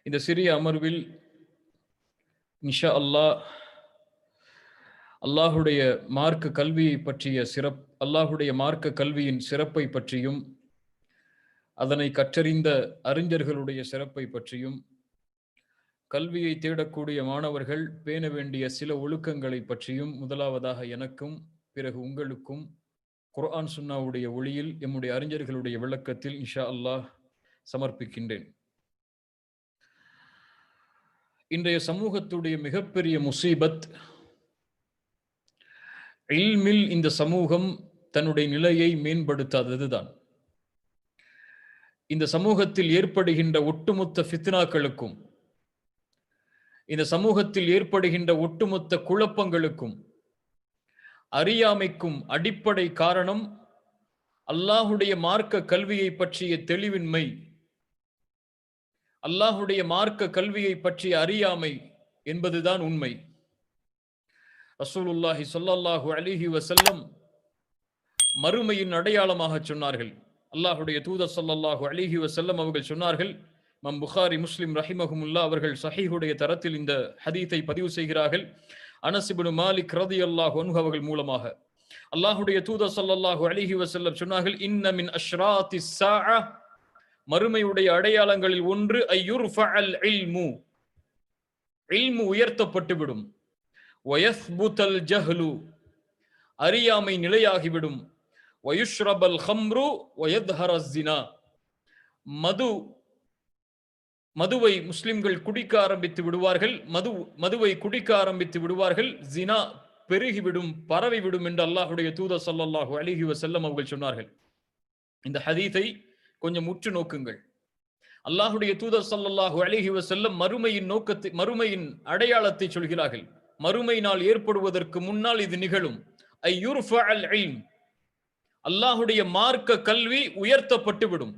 இந்த சிறிய அமர்வில் இன்ஷா அல்லாஹ் அல்லாஹுடைய மார்க்க கல்வியை பற்றிய அல்லாஹுடைய மார்க்க கல்வியின் சிறப்பை பற்றியும் அதனை கற்றறிந்த அறிஞர்களுடைய சிறப்பை பற்றியும் கல்வியை தேடக்கூடிய மாணவர்கள் பேண வேண்டிய சில ஒழுக்கங்களை பற்றியும் முதலாவதாக எனக்கும் பிறகு உங்களுக்கும் குர்ஆன் சுன்னாவுடைய ஒளியில் எம்முடைய அறிஞர்களுடைய விளக்கத்தில் இன்ஷா அல்லாஹ் சமர்ப்பிக்கின்றேன். இன்றைய சமூகத்துடைய மிகப்பெரிய முசீபத், இல்மில் இந்த சமூகம் தன்னுடைய நிலையை மேம்படுத்தாததுதான். இந்த சமூகத்தில் ஏற்படுகின்ற ஒட்டுமொத்த ஃபித்னாக்களுக்கும், இந்த சமூகத்தில் ஏற்படுகின்ற ஒட்டுமொத்த குழப்பங்களுக்கும், அறியாமைக்கும் அடிப்படை காரணம் அல்லாஹுடைய மார்க்க கல்வியை பற்றிய தெளிவின்மை, அல்லாஹுடைய மார்க்க கல்வியை பற்றிய அறியாமை என்பதுதான் உண்மை. ரசூலுல்லாஹி ஸல்லல்லாஹு அலைஹி வஸல்லம் மறுமையின் அடையாளமாக சொன்னார்கள். அல்லாஹுடைய தூதர் ஸல்லல்லாஹு அலைஹி வஸல்லம் அவர்கள் சொன்னார்கள். இமாம் புகாரி, முஸ்லிம் ரஹிமஹுமுல்லாஹ் அவர்கள் ஸஹீஹுடைய தரத்தில் இந்த ஹதீஸை பதிவு செய்கிறார்கள். அனஸ் இப்னு மாலிக் ரலியல்லாஹு அன்ஹு அவர்கள் மூலமாக அல்லாஹுடைய தூதர் ஸல்லல்லாஹு அலைஹி வஸல்லம் சொன்னார்கள், இன்ன மின் அஷ்ராத்திஸ் ஸாஅ, மறுமையுடைய அடையாளங்களில் ஒன்று ஐயுர்ஃபஅல் இல்மு, இல்மு உயர்த்தப்பட்டுவிடும், வயஸ்புதல் ஜஹ்லு, அறியாமை நிலையாகிவிடும், வயுஷ்ரபல் ஹம்ரு வயத்ஹரஸ் ஸினா, மதுவை முஸ்லிம்கள் குடிக்க ஆரம்பித்து விடுவார்கள், மதுவை குடிக்க ஆரம்பித்து விடுவார்கள், ஜினா பெருகிவிடும், பரவிவிடும் என்று அல்லாஹுடைய தூதர் ஸல்லல்லாஹு அலைஹி வஸல்லம் அவர்கள் சொன்னார்கள். இந்த ஹதீஸை கொஞ்சம் உற்று நோக்குங்கள். அல்லாஹுடைய தூதர் ஸல்லல்லாஹு அலைஹி வஸல்லம் மறுமையின் அடையாளத்தை சொல்கிறார்கள். மறுமை நாள் ஏற்படுவதற்கு முன்னால் இது நிகழும். ஐயுர்ஃபஅல் இல்ம், அல்லாஹுடைய மார்க்க கல்வி உயர்த்தப்பட்டு விடும்.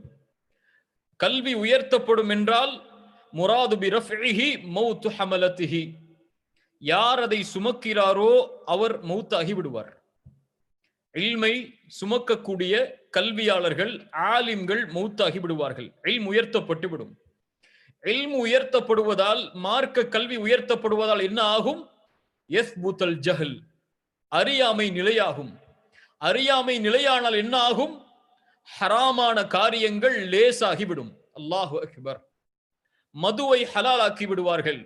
கல்வி உயர்த்தப்படும் என்றால் முராது பி ரஃபிஹி மௌத் ஹமலத்திஹி, யார் அதை சுமக்கிறாரோ அவர் மௌத்தாகி விடுவார். இல்மை சுமக்கக்கூடிய கல்வியாளர்கள், ஆலிம்கள் மௌத்தாகி விடுவார்கள். இல்ம் உயர்த்தப்பட்டு விடும். இல்ம் உயர்த்தப்படுவதால், மார்க்க கல்வி உயர்த்தப்படுவதால் என்ன ஆகும்? யஸ்புதல் ஜஹல், அறியாமை நிலையாகும். அறியாமை நிலையானால் என்ன ஆகும்? ஹராமான காரியங்கள் லேசாகிவிடும். அல்லாஹு அக்பர். மதுவை ஹலாலாக்கி விடுவார்கள்.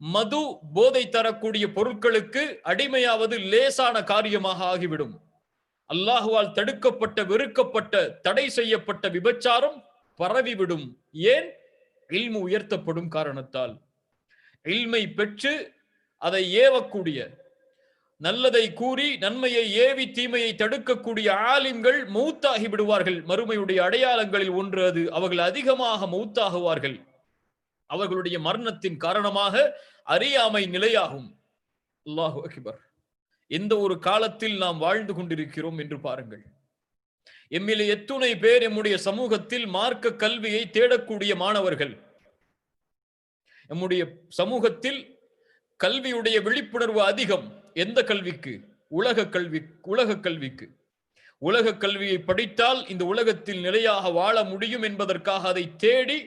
மது, போதை தரக்கூடிய பொருட்களுக்கு அடிமையாவது லேசான காரியமாக ஆகிவிடும். அல்லாஹுவால் தடுக்கப்பட்ட, வெறுக்கப்பட்ட, தடை செய்யப்பட்ட விபச்சாரம் பரவிவிடும். ஏன்? இல்மு உயர்த்தப்படும் காரணத்தால். இல்மை பெற்று அதை ஏவக்கூடிய, நல்லதை கூறி நன்மையை ஏவி தீமையை தடுக்கக்கூடிய ஆலிம்கள் மௌத்தாகி விடுவார்கள். மறுமையுடைய அடையாளங்களில் ஒன்று அது. அவர்கள் அதிகமாக மௌத்தாகுவார்கள். அவர்களுடைய மரணத்தின் காரணமாக அறியாமை நிலையாகும். அல்லாஹு அக்பர். எந்த ஒரு காலத்தில் நாம் வாழ்ந்து கொண்டிருக்கிறோம் என்று பாருங்கள். எம்மிலே எத்துணை பேர் எம்முடைய சமூகத்தில் மார்க்க கல்வியை தேடக்கூடிய மாணவர்கள். நம்முடைய சமூகத்தில் கல்வியுடைய விழிப்புணர்வு அதிகம். எந்த கல்விக்கு? உலக கல்விக்கு. உலக கல்வியை படித்தால் இந்த உலகத்தில் நிலையாக வாழ முடியும் என்பதற்காக அதை தேடி,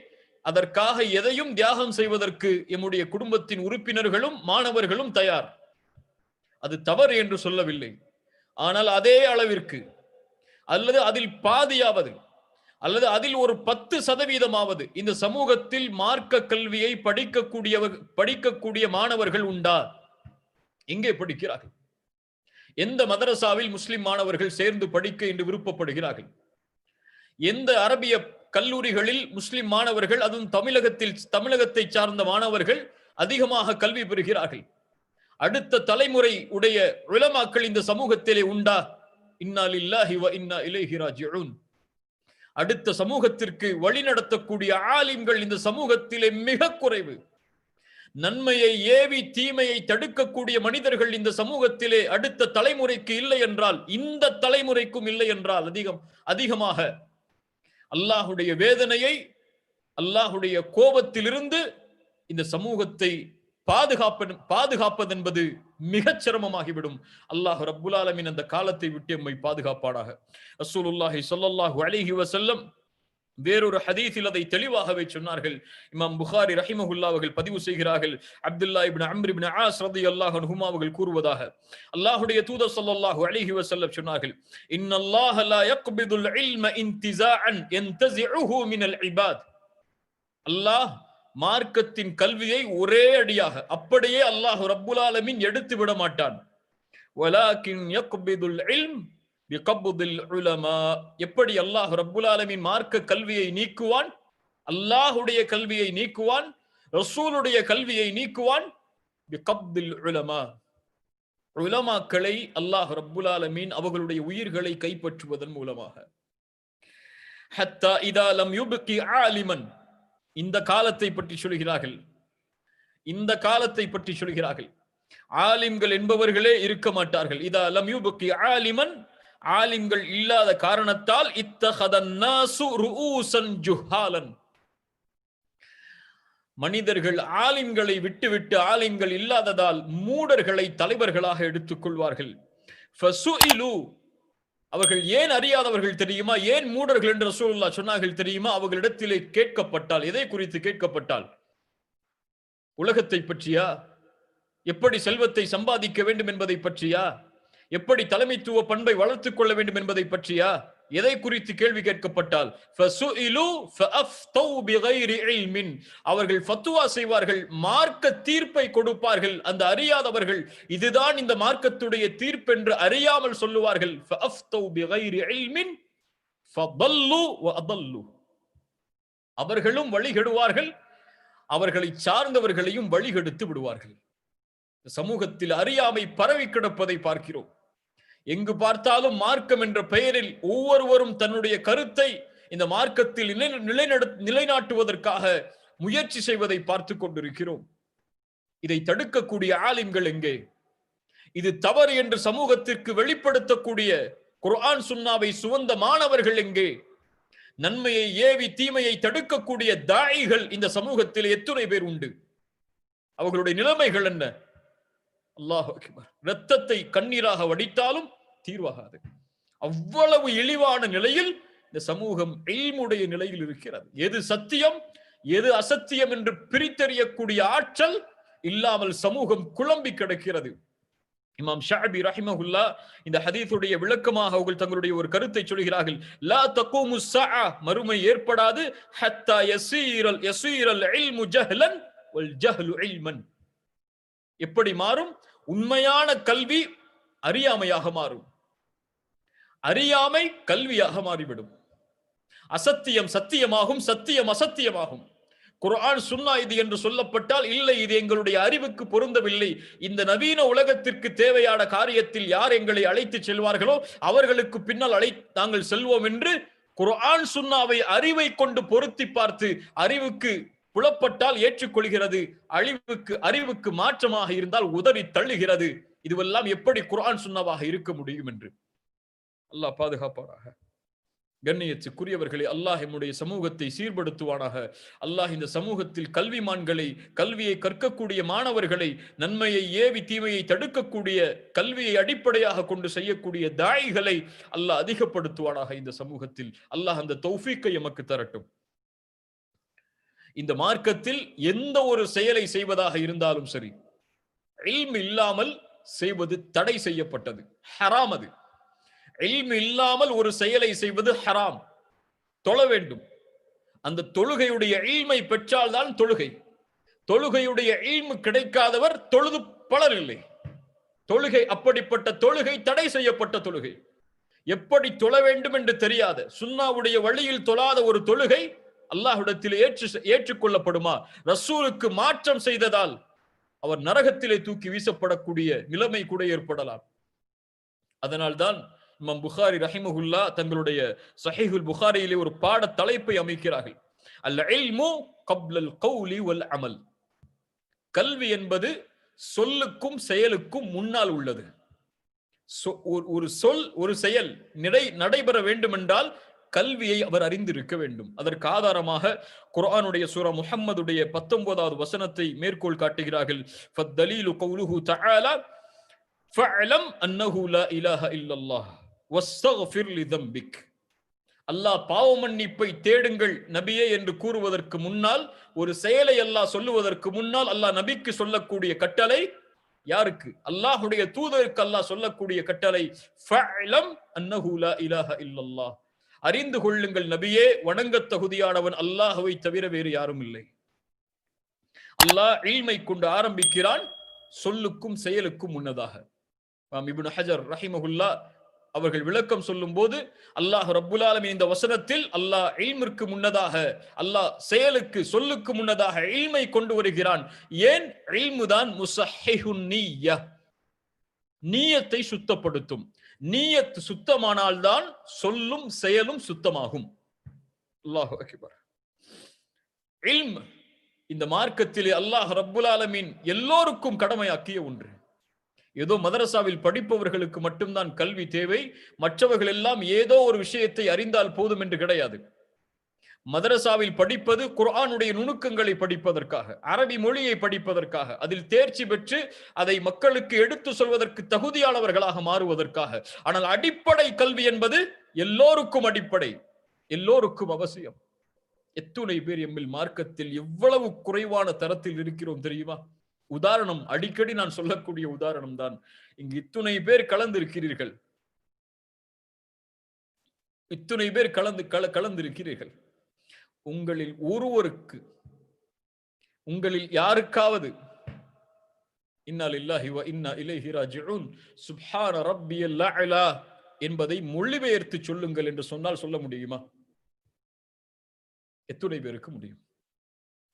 அதற்காக எதையும் தியாகம் செய்வதற்கு எம்முடைய குடும்பத்தின் உறுப்பினர்களும் மாணவர்களும் தயார். அது தவறு என்று சொல்லவில்லை. ஆனால் அதே அளவிற்கு, அல்லது அதில் பாதியாவது, அல்லது அதில் ஒரு 10% இந்த சமூகத்தில் மார்க்க கல்வியை படிக்கக்கூடிய மாணவர்கள் உண்டா? எங்கே படிக்கிறார்கள்? எந்த மதரசாவில் முஸ்லிம் மாணவர்கள் சேர்ந்து படிக்க என்று விருப்பப்படுகிறார்கள்? எந்த அரபிய கல்லூரிகளில் முஸ்லிம் மாணவர்கள், அதுவும் தமிழகத்தை சார்ந்த மாணவர்கள் அதிகமாக கல்வி பெறுகிறார்கள்? அடுத்த தலைமுறை உடைய உலமாக்கள் இந்த சமூகத்திலே உண்டா? இன்னா லில்லாஹி வ இன்னா இலைஹி ராஜிஊன். அடுத்த சமூகத்திற்கு வழிநடத்தக்கூடிய ஆலிம்கள் இந்த சமூகத்திலே மிக குறைவு. நன்மையை ஏவி தீமையை தடுக்கக்கூடிய மனிதர்கள் இந்த சமூகத்திலே அடுத்த தலைமுறைக்கு இல்லை என்றால், இந்த தலைமுறைக்கும் இல்லை என்றால் அதிகமாக அல்லாஹுடைய வேதனையை, அல்லாஹுடைய கோபத்திலிருந்து இந்த சமூகத்தை பாதுகாப்பது என்பது மிகச் சிரமமாகிவிடும். அல்லாஹ் ரப்புல் ஆலமீன் அந்த காலத்தை விட்டு எம்மை பாதுகாப்பானாக. ரசூலுல்லாஹி ஸல்லல்லாஹு அலைஹி வஸல்லம் வேறொரு ஹதீஸில் அதை தெளிவாகவே சொன்னார்கள். இமாம் புகாரி ரஹிமஹுல்லாஹ் அவர்கள் பதிவு செய்கிறார்கள், அப்துல்லா இப்னு அம்ர் இப்னு ஆஸ் ரலியல்லாஹு அன்ஹுமா அவர்கள் கூறுவதாக, அல்லாஹ்வுடைய தூதர் ஸல்லல்லாஹு அலைஹி வஸல்லம் சொன்னார்கள், இன்னல்லாஹ லா யக்பிதுல் இல்ம இன்திஸாஅன் யன்தஸிஉஹு மினல் இபாத். அல்லாஹ் மார்க்கத்தின் கல்வியை ஒரே அடியாக அப்படியே அல்லாஹ் ரப்புல் ஆலமீன் எடுத்து விட மாட்டான். வலாகின் யக்பிதுல் இல்ம் பிகப்தில் உலமா. எப்படி அல்லாஹ் ரப்புல் ஆலமீன் மார்க்க கல்வியை நீக்குவான், அல்லாஹ்வுடைய கல்வியை நீக்குவான், ரசூலுடைய கல்வியை நீக்குவான். பிகப்தில் உலமா, உலமாக்களை அல்லாஹ் ரப்புல் ஆலமீன் அவர்களுடைய உயிர்களை கைப்பற்றுவதன் மூலமாக. ஹத்தா இதா லம் யுப்கி ஆலிமன், இந்த காலத்தை பற்றி சொல்கிறார்கள், இந்த காலத்தை பற்றி சொல்கிறார்கள். ஆலிம்கள் என்பவர்களே இருக்க மாட்டார்கள். இதா லம் யுப்கி ஆலிமன், ஆலிம்கள் இல்லாத காரணத்தால் இத்தஹதன் நாசு ரூஸன் ஜுஹாலன், மனிதர்கள் ஆலிம்களை விட்டுவிட்டு ஆலிம்கள் இல்லாததால் மூடர்களை தலைவர்களாக எடுத்துக் கொள்வார்கள். ஃபசுஇலு, அவர்கள் ஏன் அறியாதவர்கள் தெரியுமா, ஏன் மூடர்கள் என்று ரசூலுல்லாஹ் சொன்னார்கள் தெரியுமா? அவர்களிடத்திலே கேட்கப்பட்டால், எதை குறித்து கேட்கப்பட்டால், உலகத்தை பற்றியா, எப்படி செல்வத்தை சம்பாதிக்க வேண்டும் என்பதை பற்றியா, எப்படி தலைமைத்துவ பண்பை வளர்த்துக் கொள்ள வேண்டும் என்பதை பற்றியா, எதை குறித்து கேள்வி கேட்கப்பட்டால் ஃபசுஇலு ஃபஅஃப்தௌ பிகைரி இல்மின், அவர்கள் ஃபத்வா செய்வார்கள், மார்க்க தீர்ப்பை கொடுப்பார்கள். அந்த அறியாதவர்கள் இதுதான் இந்த மார்க்கத்துடைய தீர்ப்பு என்று அறியாமல் சொல்லுவார்கள். ஃபஅஃப்தௌ பிகைரி இல்மின் ஃபதல்லு வஅதல்லு, அவர்களும் வழிகெடுவார்கள், அவர்களை சார்ந்தவர்களையும் வழிகெடுத்து விடுவார்கள். சமூகத்தில் அறியாமை பரவி கிடப்பதை பார்க்கிறோம். எங்கு பார்த்தாலும் மார்க்கம் என்ற பெயரில் ஒவ்வொருவரும் தன்னுடைய கருத்தை இந்த மார்க்கத்தில் நிலைநாட்டுவதற்காக முயற்சி செய்வதை பார்த்து கொண்டிருக்கிறோம். இதை தடுக்கக்கூடிய ஆலிம்கள் எங்கே? இது தவறு என்று சமூகத்திற்கு வெளிப்படுத்தக்கூடிய குர்ஆன் சுன்னாவை சுமந்த மாணவர்கள் எங்கே? நன்மையை ஏவி தீமையை தடுக்கக்கூடிய தாயிகள் இந்த சமூகத்தில் எத்தனை பேர் உண்டு? அவர்களுடைய நிலைமைகள் என்ன? அல்லாஹ் அக்பர். இரத்தத்தை கண்ணீராக வடித்தாலும் தீர்வாகாது. அவ்வளவு இழிவான நிலையில் இந்த சமூகம் இல்முடைய நிலையில் இருக்கிறது. எது சத்தியம் எது அசத்தியம் என்று பிரித்தறியக்கூடிய ஆற்றல் இல்லாமல் சமூகம் குழம்பி கிடக்கிறது. இமாம் ஷஅபி ரஹிமஹுல்லா இந்த ஹதீஸுடைய விளக்கமாக அவர்கள் தங்களுடைய ஒரு கருத்தை சொல்கிறார்கள். லா தகூமு ஸஆ, மறுமை ஏற்படாது, ஹத்தா யஸீரல் இல்மு ஜஹ்லன் வல் ஜஹ்லு இல்மன். எப்படி மாறும்? உண்மையான கல்வி அறியாமையாக மாறும், அறியாமை கல்வியாக மாறிவிடும். அசத்தியம் சத்தியமாகும், சத்தியம் அசத்தியமாகும். குர்ஆன் சுன்னா இது என்று சொல்லப்பட்டால் இல்லை, இது எங்களுடைய அறிவுக்கு பொருந்தவில்லை, இந்த நவீன உலகத்திற்கு தேவையான காரியத்தில் யார் எங்களை அழைத்து செல்வார்களோ அவர்களுக்கு பின்னால் நாங்கள் செல்வோம் என்று குர்ஆன் சுன்னாவை அறிவை கொண்டு பொருத்தி பார்த்து அறிவுக்கு புலப்பட்டால் ஏற்றுக்கொள்கிறது, அறிவுக்கு மாற்றமாக இருந்தால் உதறி தள்ளுகிறது. இதுவெல்லாம் எப்படி குர்ஆன் சுன்னாவாக இருக்க முடியும் என்று அல்லாஹ் பாதுகாப்பாராக. கண்ணியத்துக்குரியவர்களே, அல்லாஹ் நம்முடைய சமூகத்தை சீர்படுத்துவானாக. அல்லாஹ் இந்த சமூகத்தில் கல்விமான்களை, கல்வியை கற்கக்கூடிய மாணவர்களை, நன்மையை ஏவி தீமையை தடுக்கக்கூடிய கல்வியை அடிப்படையாக கொண்டு செய்யக்கூடிய தாயிகளை அல்லாஹ் அதிகப்படுத்துவானாக இந்த சமூகத்தில். அல்லாஹ் அந்த தௌஃபீக்கை எமக்கு தரட்டும். இந்த மார்க்கத்தில் எந்த ஒரு செயலை செய்வதாக இருந்தாலும் சரி, இல்ம் இல்லாமல் செய்வது தடை செய்யப்பட்டது, ஹராம். அது இல்ம் இல்லாமல் ஒரு செயலை செய்வது ஹராம். தொழ வேண்டும், அந்த தொழுகையுடைய இல்மை பெற்றால்தான் தொழுகை. தொழுகையுடைய இல்மு கிடைக்காதவர் தொழுது பலர் இல்லை. தொழுகை அப்படிப்பட்ட தொழுகை தடை செய்யப்பட்ட தொழுகை. எப்படி தொழ வேண்டும் என்று தெரியாத, சுன்னாவுடைய வழியில் தொழாத ஒரு தொழுகை அல்லாஹ்விடத்தில் ஏற்றுக்கொள்ளப்படுமா? ரசூலுக்கு மாற்றம் செய்ததால் அவர் நரகத்திலே தூக்கி வீசப்படக்கூடிய நிலைமை கூட ஏற்படலாம். அதனால்தான் இமாம் புகாரி ரஹிமஹுல்லா தங்களுடைய ஸஹீஹுல் புகாரியிலே ஒரு பாட தலைப்பை அமைக்கிறார்கள். அல் இல்மு கப்லல் கௌலி வல் அமல். கல்வி என்பது சொல்லுக்கும் செயலுக்கும் முன்னால் உள்ளது. ஒரு சொல் ஒரு செயல் நடைபெற வேண்டும் என்றால் கல்வியை அவர் அறிந்திருக்க வேண்டும். அதற்கு ஆதாரமாக குர்ஆனுடைய சூரா முஹம்மதுடைய 19வது வசனத்தை மேற்கோள் காட்டுகிறார்கள். ஃபத்தலீலு கௌலுஹு தஆலா ஃபஅலம் அன்னஹு லா இலாஹ இல்லல்லாஹ் வஸ்தக்ஃபிர் லிதம்பிக். அல்லாஹ் பாவ மன்னிப்பை தேடுங்கள் நபியே என்று கூறுவதற்கு முன்னால், ஒரு செயலை அல்லாஹ் சொல்லுவதற்கு முன்னால் அல்லாஹ் நபிக்கு சொல்லக்கூடிய கட்டளை யாருக்கு? அல்லாஹ்வுடைய தூதருக்கு அல்லாஹ் சொல்லக்கூடிய கட்டளை ஃபஅலம் அன்னஹு லா இலாஹ இல்லல்லாஹ், அறிந்து கொள்ளுங்கள் நபியே, வணங்கத் தகுதியானவன் அல்லாஹ்வை தவிர வேறு யாரும் இல்லை. அல்லாஹ் இல்மை கொண்டு ஆரம்பிக்கிறான், சொல்லுக்கும் செயலுக்கும் முன்னதாக. இப்னு ஹஜர் ரஹிமஹுல்லாஹ் அவர்கள் விளக்கம் சொல்லும் போது, அல்லாஹ் ரப்புல் ஆலமீன் இந்த வசனத்தில் அல்லாஹ் இல்மிற்கு முன்னதாக, அல்லாஹ் செயலுக்கு சொல்லுக்கு முன்னதாக இல்மை கொண்டு வருகிறான். ஏன்? இல்மு தான் முஸஹிஹுன் நிய்யா, நியத்தை சுத்தப்படுத்தும். நியத் சுத்தமானால்தான் சொல்லும் செயலும் சுத்தமாகும். அல்லாஹு அக்பர். இல்ம் இந்த மார்க்கத்திலே அல்லாஹ் ரப்புல் ஆலமீன் எல்லோருக்கும் கடமையாக்கிய ஒன்று. ஏதோ மதரசாவில் படிப்பவர்களுக்கு மட்டும்தான் கல்வி தேவை, மற்றவர்கள் எல்லாம் ஏதோ ஒரு விஷயத்தை அறிந்தால் போதும் என்று கிடையாது. மதரசாவில் படிப்பது குர்ஆனுடைய நுணுக்கங்களை படிப்பதற்காக, அரபி மொழியை படிப்பதற்காக, அதில் தேர்ச்சி பெற்று அதை மக்களுக்கு எடுத்து சொல்வதற்கு தகுதியானவர்களாக மாறுவதற்காக. ஆனால் அடிப்படை கல்வி என்பது எல்லோருக்கும் அடிப்படை, எல்லோருக்கும் அவசியம். எத்துணை பேர் எம்மில் மார்க்கத்தில் எவ்வளவு குறைவான தரத்தில் இருக்கிறோம் தெரியுமா? உதாரணம், அடிக்கடி நான் சொல்லக்கூடிய உதாரணம் தான். இங்கு இத்துணை பேர் கலந்திருக்கிறீர்கள், இத்துணை பேர் கலந்திருக்கிறீர்கள். உங்களில் ஒருவருக்கு, உங்களில் யாருக்காவது இன்னா லில்லாஹி வ இன்னா இலைஹி ராஜிஊன் சுப்ஹான ரப்பியல் அலா என்பதை மொழிபெயர்த்து சொல்லுங்கள் என்று சொன்னால் சொல்ல முடியுமா? எத்துணை பேருக்கு முடியும்?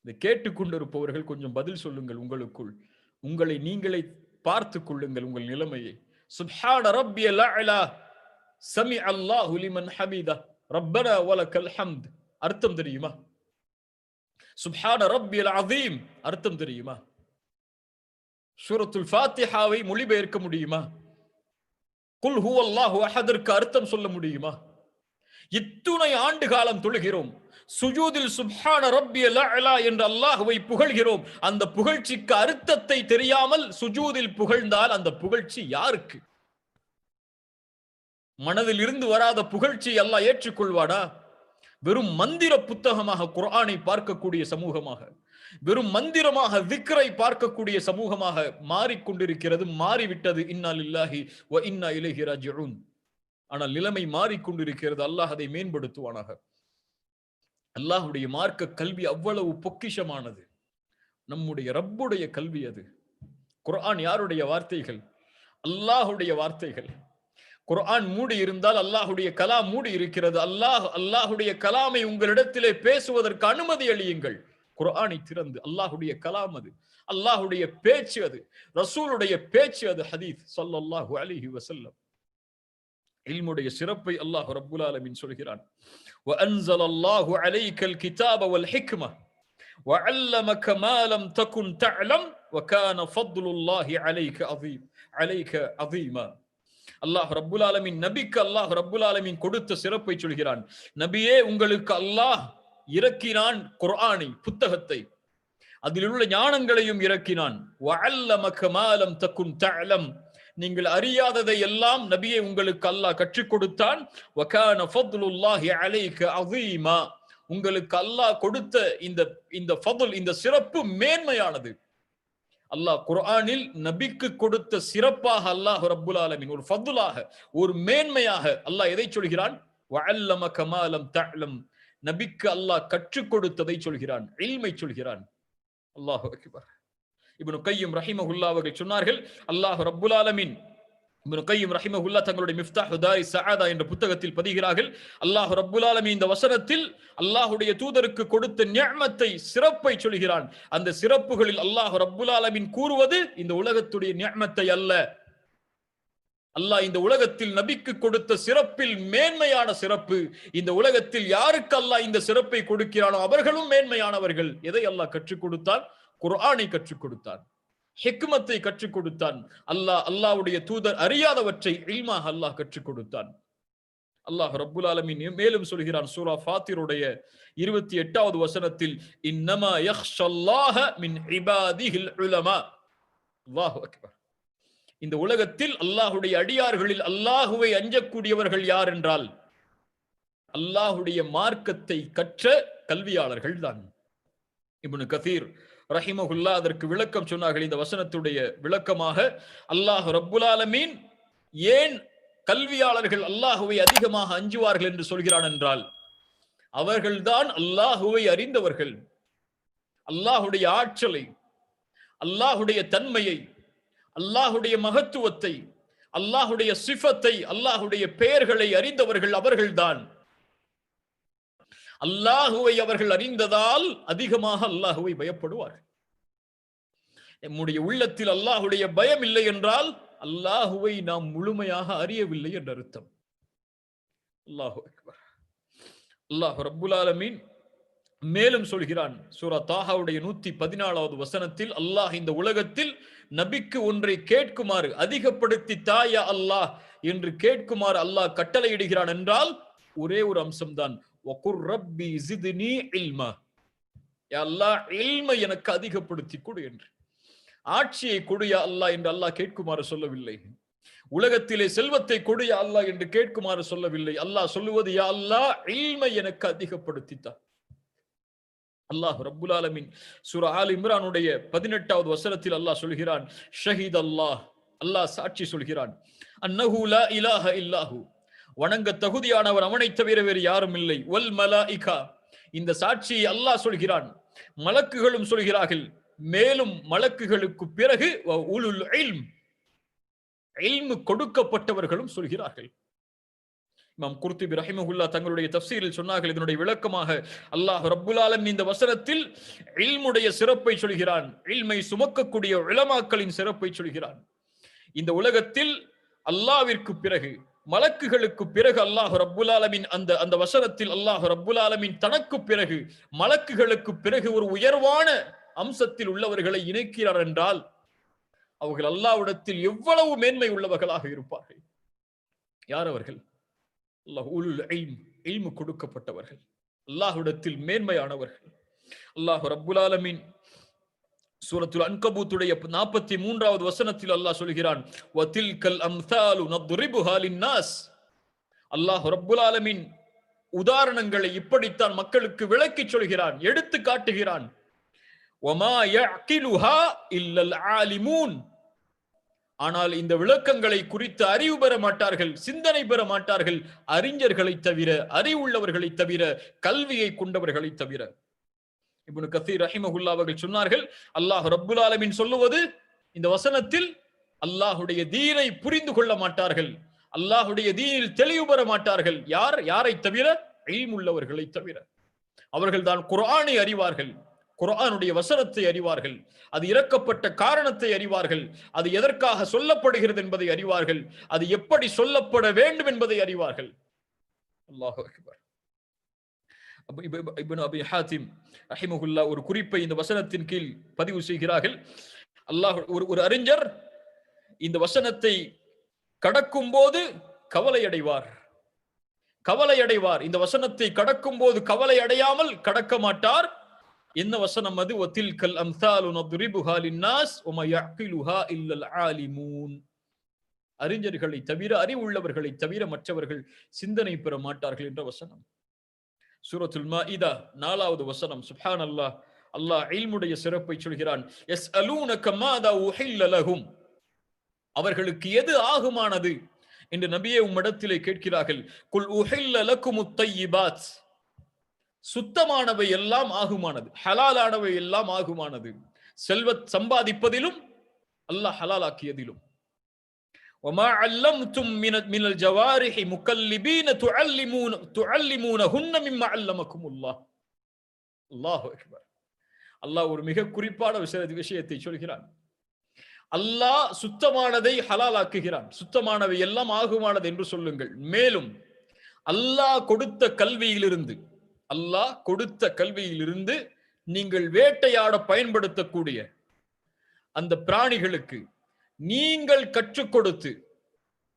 இதை கேட்டுக்கொண்டிருப்பவர்கள் கொஞ்சம் பதில் சொல்லுங்கள். உங்களுக்குள் உங்களை நீங்களே பார்த்து கொள்ளுங்கள், உங்கள் நிலைமையை. சுப்ஹான ரப்பியல் அலா சமி அல்லாஹு லிமன் ஹமீதா ரப்பனா வலக்கல் ஹம்த் அர்த்தம் தெரியுமா? சுப்ஹான ரப்பியல் அஸீம் அர்த்தம் தெரியுமா? சூரத்துல் ஃபாத்திஹாவை மொழிபெயர்க்க முடியுமா? குல் ஹுவல்லாஹு அஹதிற்கு அர்த்தம் சொல்ல முடியுமா? இத்துணை ஆண்டு காலம் தொழுகிறோம், சுஜூதில் சுப்ஹான ரப்பியல் அலா என்று அல்லாஹ்வை புகழ்கிறோம். அந்த புகழ்ச்சிக்கு அர்த்தத்தை தெரியாமல் சுஜூதில் புகழ்ந்தால் அந்த புகழ்ச்சி யாருக்கு? மனதில் இருந்து வராத புகழ்ச்சி அல்லாஹ் ஏற்றுக்கொள்வானா? வெறும் மந்திர புத்தகமாக குர்ஆனை பார்க்கக்கூடிய சமூகமாக, வெறும் மந்திரமாக திக்ரை பார்க்கக்கூடிய சமூகமாக மாறிக்கொண்டிருக்கிறது, மாறிவிட்டது. இன்னா லில்லாஹி வ இன்னா இலைஹி ராஜிஊன். ஆனால் நிலைமை மாறிக்கொண்டிருக்கிறது. அல்லாஹ் அதை மேம்படுத்துவானாக. அல்லாஹ்வுடைய மார்க்க கல்வி அவ்வளவு பொக்கிஷமானது. நம்முடைய ரப்புடைய கல்வி அது. குர்ஆன் யாருடைய வார்த்தைகள்? அல்லாஹ்வுடைய வார்த்தைகள். குர்ஆன் மூடி இருந்தால் அல்லாஹ்வுடைய கலாம் மூடி இருக்கிறது. அல்லாஹ்வுடைய கலாமை உங்களிடத்திலே பேசுவதற்கு அனுமதி அளியுங்கள். குர்ஆனை திறந்து, அல்லாஹ்வுடைய கலாம் அது, அல்லாஹ்வுடைய பேச்சு அது, ரசூலுடைய பேச்சு அது, ஹதீஸ் ஸல்லல்லாஹு அலைஹி வஸல்லம். இல்முடைய சிறப்பை அல்லாஹ் ரப்புல் ஆலமீன் சொல்கிறான். وَأَنزَلَ اللَّهُ عَلَيْكَ الْكِتَابَ وَالْحِكْمَةَ وَعَلَّمَكَ مَا لَمْ تَكُنْ تَعْلَمْ وَكَانَ فَضْلُ اللَّهِ عَلَيْكَ عَظِيمًا. அல்லாஹ் ரப்புல் ஆலமீன் நபிக்கு அல்லாஹ் ரப்புல் ஆலமீன் கொடுத்த சிறப்பை சொல்கிறான். நபியே, உங்களுக்கு அல்லாஹ் இறக்கினான் குர்ஆனை, புத்தகத்தை, அதில் உள்ள ஞானங்களையும் இறக்கினான். وَعَلَّمَكَ مَا لَمْ تَكُنْ تَعْلَمْ, நீங்கள் அறியாததை எல்லாம் நபியே உங்களுக்கு அல்லாஹ் கற்றுக் கொடுத்தான். وَكَانَ فَضْلُ اللَّهِ عَلَيْكَ عَظِيمًا, உங்களுக்கு அல்லாஹ் கொடுத்த இந்த ஃபضل, இந்த சிறப்பு மேன்மையானது. அல்லாஹ் குர்ஆனில் நபிக்கு கொடுத்த சிறப்பாக அல்லாஹ் ரப்புல் ஆலமீன் ஒரு ஃபضலாக, ஒரு மேன்மையாக அல்லாஹ் எதை சொல்கிறான்? وَعَلَّمَكَ مَا لَمْ تَعْلَمْ, நபிக்கு அல்லாஹ் கற்றுக் கொடுத்ததை சொல்கிறான், இல்மை சொல்கிறான். அல்லாஹு அக்பர். இப்னு கய்யிம் ரஹிமஹுல்லாஹ் அவர்கள் சொன்னார்கள், அல்லாஹ் ரப்புல் ஆலமீன், இப்னு கய்யிம் ரஹிமஹுல்லாஹ் தங்களுடைய மிஃப்தாஹு தாரி ஸஆதா என்ற புத்தகத்தில் பதிகிறார்கள், அல்லாஹ் ரப்புல் ஆலமீன் இந்த வசனத்தில் அல்லாஹ்வுடைய தூதருக்கு கொடுத்த நிஅமத்தை, சிறப்பை சொல்கிறான். அந்த சிறப்புகளில் அல்லாஹ் ரப்புல் ஆலமீன் கூறுவது இந்த உலகத்துடைய நிஅமத்தை அல்ல. அல்லாஹ் இந்த உலகத்தில் நபிக்கு கொடுத்த சிறப்பில் மேன்மையான சிறப்பு. இந்த உலகத்தில் யாருக்கு அல்லாஹ் இந்த சிறப்பை கொடுக்கிறானோ அவர்களும் மேன்மையானவர்கள். எதை அல்லாஹ் கற்றுக் கொடுத்தான்? குர்ஆனை கற்றுக் கொடுத்தான், ஹிக்மத்தை கற்றுக் கொடுத்தான். அல்லாஹ்வுடைய தூதர் அறியாதவற்றை இல்மாக அல்லாஹ் கற்றுக் கொடுத்தான். அல்லாஹ் ரப்புல் ஆலமீன் மேலும் சொல்கிறான் சூரா ஃபாத்திருடைய 28வது வசனத்தில், இன்னமா யக்ஷல்லாஹ மின் இபாதிஹில் உலமா. அல்லாஹு அக்பர். இந்த உலகத்தில் அல்லாஹ்வுடைய அடியார்களில் அல்லாஹ்வை அஞ்சக்கூடியவர்கள் யார் என்றால் அல்லாஹுடைய மார்க்கத்தை கற்ற கல்வியாளர்கள் தான். இப்னு கதீர் ரஹிமஹுல்லா அதற்கு விளக்கம் சொன்னார்கள். இந்த வசனத்துடைய விளக்கமாக, அல்லாஹ் ரப்புல் ஆலமீன் ஏன் கல்வியாளர்கள் அல்லாஹுவை அதிகமாக அஞ்சுவார்கள் என்று சொல்கிறான் என்றால், அவர்கள்தான் அல்லாஹுவை அறிந்தவர்கள். அல்லாஹுடைய ஆற்றலை, அல்லாஹுடைய தன்மையை, அல்லாஹுடைய மகத்துவத்தை, அல்லாஹுடைய சிஃபத்தை, அல்லாஹுடைய பெயர்களை அறிந்தவர்கள் அவர்கள்தான். அல்லாஹுவை அவர்கள் அறிந்ததால் அதிகமாக அல்லாஹுவை பயப்படுவார்கள். நம்முடைய உள்ளத்தில் அல்லாஹுடைய பயம் இல்லை என்றால் அல்லாஹுவை நாம் முழுமையாக அறியவில்லை என்ற அர்த்தம். அல்லாஹு அக்பர். அல்லாஹ் ரப்புல் ஆலமீன் மேலும் சொல்கிறான் சூரா தாஹாவுடைய 114வது வசனத்தில், அல்லாஹ் இந்த உலகத்தில் நபிக்கு ஒன்றை கேட்குமாறு, அதிகப்படுத்தி தாயா அல்லாஹ் என்று கேட்குமாறு அல்லாஹ் கட்டளையிடுகிறான் என்றால் ஒரே ஒரு அம்சம்தான், வகுர் ரப்பி ஜித்னி இல்மா, யா அல்லாஹ் இல்மை எனக்கு அதிகப்படுத்தி கொடு என்று. ஆட்சியை கொடு யா அல்லாஹ் என்று அல்லாஹ் கேட்குமாறு சொல்லவில்லை. உலகத்திலே செல்வத்தை கொடு யா அல்லாஹ் என்று கேட்குமாறு சொல்லவில்லை. அல்லாஹ் சொல்லுவது, யா அல்லாஹ் இல்மை எனக்கு அதிகப்படுத்தித்தா. அல்லாஹ் ரப்புல் ஆலமீன் சூரா ஆல் இம்ரானுடைய 18வது வசனத்தில் அல்லாஹ் சொல்கிறான், ஷஹீத் அல்லாஹ், அல்லாஹ் சாட்சி சொல்கிறான், அன்னஹு லா இலாஹ இல்லாஹு, வணங்க தகுதியானவர் அவனை தவிர வேறு யாரும் இல்லை, வல் மலாயிகா, இந்த சாட்சியை அல்லாஹ் சொல்கிறான், மலக்குகளும் சொல்கிறார்கள், மேலும் மலக்குகளுக்கு பிறகு உலுல் இல்ம், இல்மு கொடுக்கப்பட்டவர்களும் சொல்கிறார்கள். இமாம் குர்துபி ரஹிமஹுல்லாஹ் தங்களுடைய தஃப்சீரில் சொன்னார்கள், இதனுடைய விளக்கமாக அல்லாஹ் ரப்புல் ஆலமீன் இந்த வசனத்தில் இல்முடைய சிறப்பை சொல்கிறான், இல்மை சுமக்கக்கூடிய உலமாக்களின் சிறப்பை சொல்கிறான். இந்த உலகத்தில் அல்லாஹ்விற்கு பிறகு, மலக்குகளுக்கு பிறகு அல்லாஹ் ரப்புல் ஆலமீன் அந்த வசனத்தில் அல்லாஹ் ரப்புல் ஆலமீன் தனக்கு பிறகு, மலக்குகளுக்கு பிறகு ஒரு உயர்வான அம்சத்தில் உள்ளவர்களை இணைக்கிறார் என்றால் அவர்கள் அல்லாஹ்விடத்தில் எவ்வளவு மேன்மை உள்ளவர்களாக இருப்பார்கள். யார் அவர்கள்? அல்லாஹ் உலுல் இல்ம், இல்மு கொடுக்கப்பட்டவர்கள், அல்லாஹ்விடத்தில் மேன்மையானவர்கள். அல்லாஹ் ரப்புல் ஆலமீன் சூரத்துல் அன்கபூத்துடைய 43வது வசனத்தில் அல்லாஹ் சொல்கிறான், வதில்கல் அம்சாலு நத்ரிபுஹா லின்னாஸ், அல்லாஹ் ரப்புல் ஆலமீன் உதாரணங்களை இப்படித்தான் மக்களுக்கு விளக்கி சொல்கிறான், எடுத்து காட்டுகிறான். வமா யஅகிலுஹா இல்லல் ஆலிமூன், ஆனால் இந்த விளக்கங்களை குறித்து அறிவு பெற மாட்டார்கள், சிந்தனை பெற மாட்டார்கள், அறிஞர்களை தவிர, அறிவுள்ளவர்களை தவிர, கல்வியை கொண்டவர்களை தவிர. இப்னு கதீர் ரஹிமஹுல்லாஹ் அவர்கள் சொன்னார்கள், அல்லாஹ் ரப்புல் ஆலமீன் சொல்லுவது இந்த வசனத்தில், அல்லாஹுடைய தீனை புரிந்து கொள்ள மாட்டார்கள், அல்லாஹுடைய தீனில் தெளிவு பெற மாட்டார்கள். யாரை தவிர? இல்முள்ளவர்களை தவிர. அவர்கள் தான் குர்ஆனை அறிவார்கள், குர்ஆனுடைய வசனத்தை அறிவார்கள், அது இறக்கப்பட்ட காரணத்தை அறிவார்கள், அது எதற்காக சொல்லப்படுகிறது என்பதை அறிவார்கள், அது எப்படி சொல்லப்பட வேண்டும் என்பதை அறிவார்கள். அல்லாஹு அக்பர். இப்னு அபி ஹாத்திம் ரஹிமஹுல்லாஹ் ஒரு குறிப்பை இந்த வசனத்தின் கீழ் பதிவு செய்கிறார்கள். அல்லாஹ் ஒரு அறிஞர் இந்த வசனத்தை கடக்கும் போது கவலை அடைவார், இந்த வசனத்தை கடக்கும் போது கவலை அடையாமல் கடக்க மாட்டார். என்ன வசனம் அது? வதில்கல் அம்சாலு நத்ரிபுஹா லின்னாஸ் வமா யஅகிலுஹா இல்லல் ஆலிமூன், அறிஞர்களை தவிர, அறிவுள்ளவர்களை தவிர மற்றவர்கள் சிந்தனை பெற மாட்டார்கள் என்ற வசனம். சூரத்துல் மாஇதா 4வது வசனம். சுப்ஹானல்லாஹ், அல்லாஹ் இல்முடைய சிறப்பை சொல்கிறான், யஸ்அலூனக மாதா உஹில்ல லஹும், அவர்களுக்கு எது ஆகுமானது என்று நபியே உம்மிடத்திலே கேட்கிறார்கள். குல் உஹில்ல லகுமுத் தய்யிபாத், சுத்தமானவை எல்லாம் ஆகுமானது, ஹலாலானவை எல்லாம் ஆகுமானது, செல்வத் சம்பாதிப்பதிலும் அல்லாஹ் ஹலாலாக்கியதிலும். وما علمتم من الجوارح مكلبين تعلمونهن مما علمكم الله. அல்லாஹு அக்பர். அல்லாஹ் ஒரு மிக குறிப்பான விஷயத்தை சொல்கிறான். அல்லாஹ் சுத்தமானதை ஹலாலாக்குகிறான், சுத்தமானவை எல்லாம் ஆகுமானது என்று சொல்லுங்கள். மேலும் அல்லாஹ் கொடுத்த கல்வியிலிருந்து நீங்கள் வேட்டையாட பயன்படுத்தக்கூடிய அந்த பிராணிகளுக்கு நீங்கள் கற்றுக் கொடுத்து,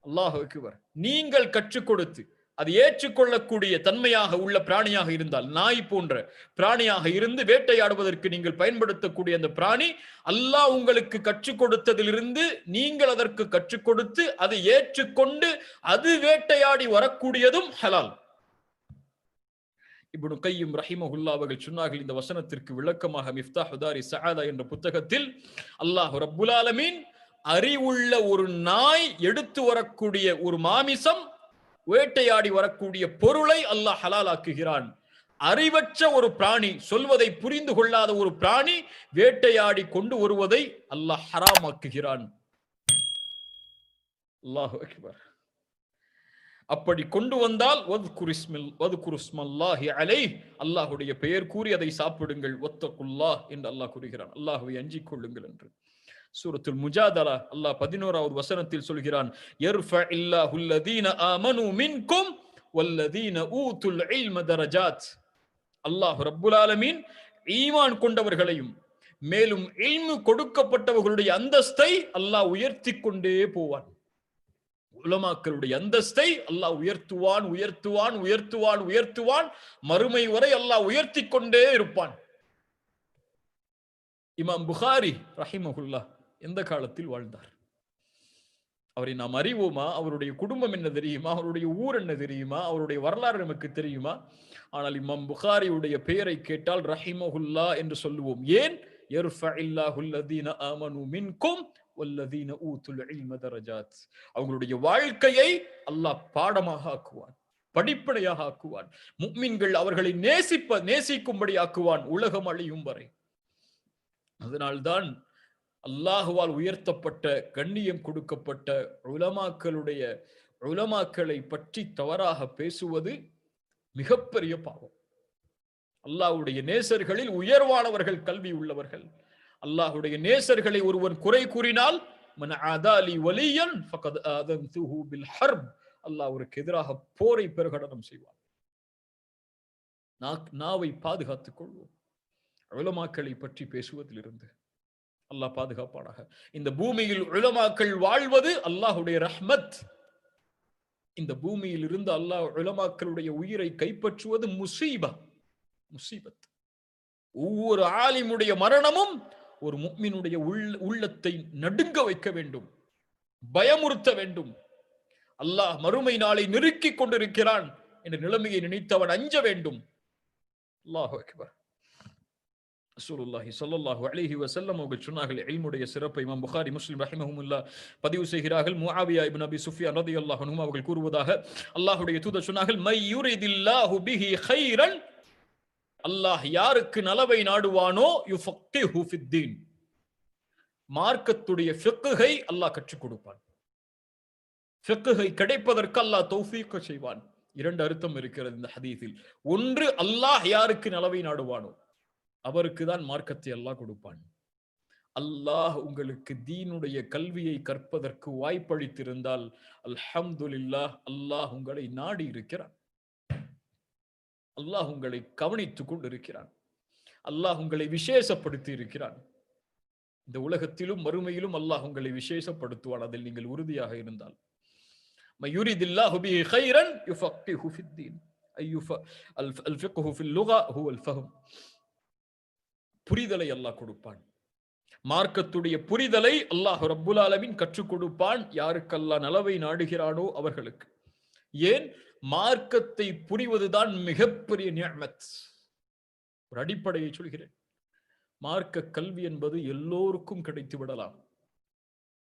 அல்லாஹ் அக்பர், நீங்கள் கற்றுக் கொடுத்து அது ஏற்றுக்கொள்ளக்கூடிய தன்மையாக உள்ள பிராணியாக இருந்தால், நாய் போன்ற பிராணியாக இருந்து வேட்டையாடுவதற்கு நீங்கள் பயன்படுத்தக்கூடிய அந்த பிராணி அல்லாஹ் உங்களுக்கு கற்றுக் கொடுத்ததிலிருந்து நீங்கள் அதற்கு கற்றுக் கொடுத்து அதை ஏற்றுக்கொண்டு அது வேட்டையாடி வரக்கூடியதும் ஹலால். இப்னு கையும் ரஹிமஹுல்லா அவர்கள் சொன்னார்கள் இந்த வசனத்திற்கு விளக்கமாக மிஃப்தாஹு தாரி ஸஆதா என்ற புத்தகத்தில், அல்லாஹ் ரப்புல் ஆலமீன் அறிவுள்ள ஒரு நாய் எடுத்து வரக்கூடிய ஒரு மாமிசம், வேட்டையாடி வரக்கூடிய பொருளை அல்லாஹ் ஹலாலாக்குகிறான். அறிவற்ற ஒரு பிராணி, சொல்வதை புரிந்து கொள்ளாத ஒரு பிராணி வேட்டையாடி கொண்டு வருவதை அல்லாஹ் ஹராமாக்குகிறான். அல்லாஹு அக்பர். அப்படி கொண்டு வந்தால் அல்லாஹுடைய பெயர் கூறி அதை சாப்பிடுங்கள், வத்தகுல்லாஹ் என்று அல்லாஹ் கூறுகிறான். அல்லாஹ்வை அஞ்சிக் கொள்ளுங்கள் என்று. சூரத்துல் முஜாதலா அல்லாஹ் 11வது வசனத்தில் சொல்கிறான், யர்ஃபஇல்லாஹுல் லதீன ஆமனூ மின்கும் வல்லதீன ஊதுல் இல்ம தரஜாத். அல்லாஹ் ரப்புல் ஆலமீன் ஈமான் கொண்டவர்களையும் மேலும் இல்மு கொடுக்கப்பட்டவர்களுடைய அந்தஸ்தை அல்லாஹ் உயர்த்தி கொண்டே போவான். உலமாக்களுடைய அந்தஸ்தை அல்லாஹ் உயர்த்துவான் உயர்த்துவான் உயர்த்துவான் உயர்த்துவான், மறுமை வரை அல்லாஹ் உயர்த்தி கொண்டே இருப்பான். இமாம் புகாரி ரஹிமஹுல்லாஹ் எந்த காலத்தில் வாழ்ந்தார்? அவரை நாம் அறிவோமா? அவருடைய குடும்பம் என்ன தெரியுமா? அவருடைய ஊர் என்ன தெரியுமா? அவருடைய வரலாறு நமக்கு தெரியுமா? ஆனால் இமாம் புகாரியுடைய பெயரை கேட்டால் ரஹிமஹுல்லா என்று சொல்லுவோம். ஏன்? யர்ஃபஇல்லாஹுல் லதீன ஆமனூ மின்கும் வல்லதீன ஊதுல் இல்ம தரஜாத். அவங்களுடைய வாழ்க்கையை அல்லாஹ் பாடமாக ஆக்குவான், படிப்பனையாக ஆக்குவான். முஃமின்கள் அவர்களை நேசிக்கும்படி ஆக்குவான் உலகம் அழியும் வரை. அதனால்தான் அல்லாஹுவால் உயர்த்தப்பட்ட, கண்ணியம் கொடுக்கப்பட்ட உலமாக்களை பற்றி தவறாக பேசுவது மிகப்பெரிய பாவம். அல்லாஹ்வுடைய நேசர்களில் உயர்வானவர்கள் கல்வி உள்ளவர்கள். அல்லாஹ்வுடைய நேசர்களை ஒருவன் குறை கூறினால், மன் ஆதாலி வலியன் ஃபகத் ஆதன்துஹு பில் ஹர்ப், அல்லாஹ் அவருக்கு எதிராக போரை பிரகடனம் செய்வான். நாவை பாதுகாத்துக் கொள்வோம் உலமாக்களை பற்றி பேசுவதிலிருந்து. அல்லாஹ் பாதுகாப்பானாக. இந்த பூமியில் உலமாக்கள் வாழ்வது அல்லாஹ்வுடைய ரஹ்மத். இந்த பூமியில் இருந்து அல்லாஹ் உலமாக்களுடைய உயிரை கைப்பற்றுவது முசீபத். ஒவ்வொரு ஆலிமுடைய மரணமும் ஒரு முஃமினுடைய உள்ளத்தை நடுங்க வைக்க வேண்டும், பயமுறுத்த வேண்டும். அல்லாஹ் மறுமை நாளை நெருக்கிக் கொண்டிருக்கிறான் என்ற நிலைமையை நினைத்தவன் அஞ்ச வேண்டும். அல்லாஹு அக்பர். ரசூலுல்லாஹி ஸல்லல்லாஹு அலைஹி வஸல்லம் அவர்கள் சொன்னார்கள், இல்முடைய சிறப்பை இமாம் புகாரி, முஸ்லிம் ரஹிமஹுமுல்லாஹ் பதிவு செய்கிறார்கள். முஆவியா இப்னு அபி சுஃபியான் ரலியல்லாஹு அன்ஹு அவர்கள் கூறுவதாக, அல்லாஹ்வுடைய தூதர் சொன்னார்கள், மை யுரிதில்லாஹு பிஹி கைரன், அல்லாஹ் யாருக்கு நலவை நாடுவானோ யுஃபக்கிஹு ஃபித்தீன், மார்க்கத்துடைய ஃபிக்ஹை அல்லாஹ் கற்றுக் கொடுப்பான். ஃபிக்ஹை கிடைப்பதற்கு அல்லாஹ் தௌஃபீக் செய்வான். இரண்டு அர்த்தம் இருக்கிறது இந்த ஹதீஸில். ஒன்று, அல்லாஹ் யாருக்கு நலவை நாடுவானோ அவருக்கு தான் மார்க்கத்தை அல்லாஹ் கொடுப்பான். அல்லாஹ் உங்களுக்கு தீனுடைய கல்வியை கற்பதற்கு வாய்ப்பளித்திருந்தால் அல்ஹம்துலில்லாஹ், அல்லாஹ் உங்களை நாடி இருக்கிறான். அல்லாஹ் உங்களை கவனித்துக் கொண்டிருக்கிறான். அல்லாஹ் உங்களை விசேஷப்படுத்தி இருக்கிறான். இந்த உலகத்திலும் மறுமையிலும் அல்லாஹ் உங்களை விசேஷப்படுத்துவான், அதில் நீங்கள் உறுதியாக இருந்தால். மயுரிதில்லாஹு பிஹி கைரன் யுஃபக்கிஹு ஃபித்தீன். அல் ஃபிக்ஹு ஃபில் லுகா ஹுவல் ஃபஹம். புரிதலை அல்லாஹ் கொடுப்பான். மார்க்கத்துடைய புரிதலை அல்லாஹ் ரப்புல் ஆலமீன் கற்றுக் கொடுப்பான் யாருக்கு அல்லாஹ் நலவை நாடுகிறானோ அவர்களுக்கு. ஏன்? மார்க்கத்தை புரிவதுதான் மிகப்பெரிய நிஅமத். ஒரு அடிப்படையை சொல்கிறேன். மார்க்க கல்வி என்பது எல்லோருக்கும் கிடைத்து விடலாம்.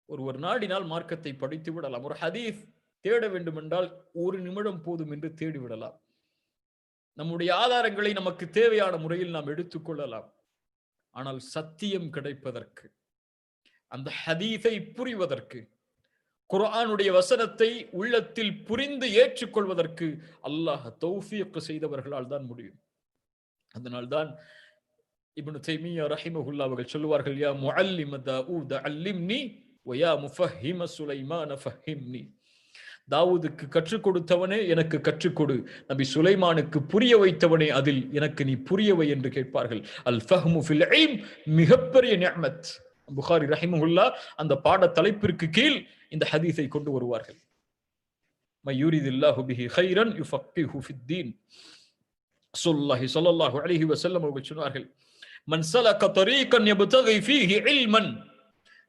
ஒருவர் நாடினால் மார்க்கத்தை படித்து விடலாம். ஒரு ஹதீஸ் தேட வேண்டும் என்றால் ஒரு நிமிடம் போதும் என்று தேடிவிடலாம். நம்முடைய ஆதாரங்களை நமக்கு தேவையான முறையில் நாம் எடுத்துக்கொள்ளலாம். ஆனால் சத்தியம் கிடைப்பதற்கு, அந்த ஹதீஸை புரிவதற்கு, குர்ஆனுடைய வசனத்தை உள்ளத்தில் புரிந்து ஏற்றுக்கொள்வதற்கு அல்லாஹ் தௌஃபீக் செய்தவர்களால் தான் முடியும். அதனால்தான் இப்னு தைமிய்யா ரஹிமஹுல்லாஹ் அவர்கள் சொல்வார்கள், யா முஅல்லிம தாவூத் அல்லிம்னி வ யா முஃபஹிம சுலைமான ஃபஹிம்னி. தாவூதுக்கு கற்றுக் கொடுத்தவனே எனக்கு கற்றுக் கொடு, நபி சுலைமானுக்கு புரிய வைத்தவனே அதில் எனக்கு நீ புரியவை என்று கேட்பார்கள். அல் ஃபஹ்மு ஃபில் இல்ம் மிகப்பெரிய நிஅமத். புகாரி ரஹிமஹுல்லாஹ் அந்த பாட தலைப்பிற்கு கீழ் இந்த ஹதீஸை கொண்டு வருவார்கள். மயூரிதில்லாஹு பிஹி கைரன் யுஃபக்கிஹு ஃபித்தீன். ஸல்லல்லாஹு அலைஹி வஸல்லம் அவர்கள் சொன்னார்கள், மன் ஸலக தரீகன் யப்தகி ஃபீஹி இல்மன்,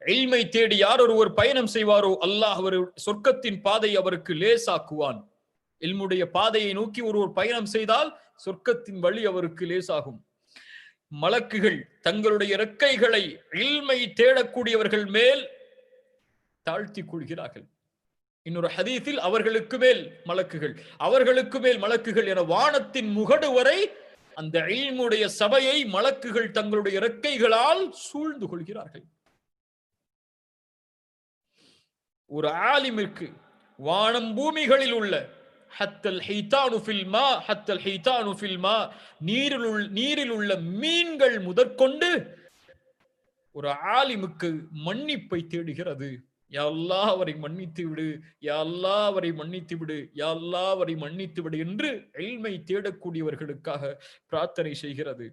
இல்மை தேடி யார் ஒருவர் பயணம் செய்வாரோ அல்லாஹ் அவர் சொர்க்கத்தின் பாதை அவருக்கு லேசாக்குவான் இல்முடைய பாதையை நோக்கி ஒருவர் பயணம் செய்தால் சொர்க்கத்தின் வழி அவருக்கு லேசாகும். மலக்குகள் தங்களுடைய இறக்கைகளை இல்மை தேடக்கூடியவர்கள் மேல் தாழ்த்தி கொள்கிறார்கள். இன்னொரு ஹதீஸில் அவர்களுக்கு மேல் மலக்குகள் என வானத்தின் முகடு வரை அந்த இல்முடைய சபையை மலக்குகள் தங்களுடைய இறக்கைகளால் சூழ்ந்து கொள்கிறார்கள். ஒரு ஆலிமிற்கு வானம் பூமிகளில் உள்ள நீரில் உள்ள மீன்கள் முதற்கொண்டு ஒரு ஆலிமுக்கு மன்னிப்பை தேடுகிறது. யா அல்லாஹ் அவரை மன்னித்து விடு, யா அல்லாஹ் அவரை மன்னித்து விடு, யா அல்லாஹ் அவரை மன்னித்து விடு என்று இல்மை தேடக்கூடியவர்களுக்காக பிரார்த்தனை செய்கிறது.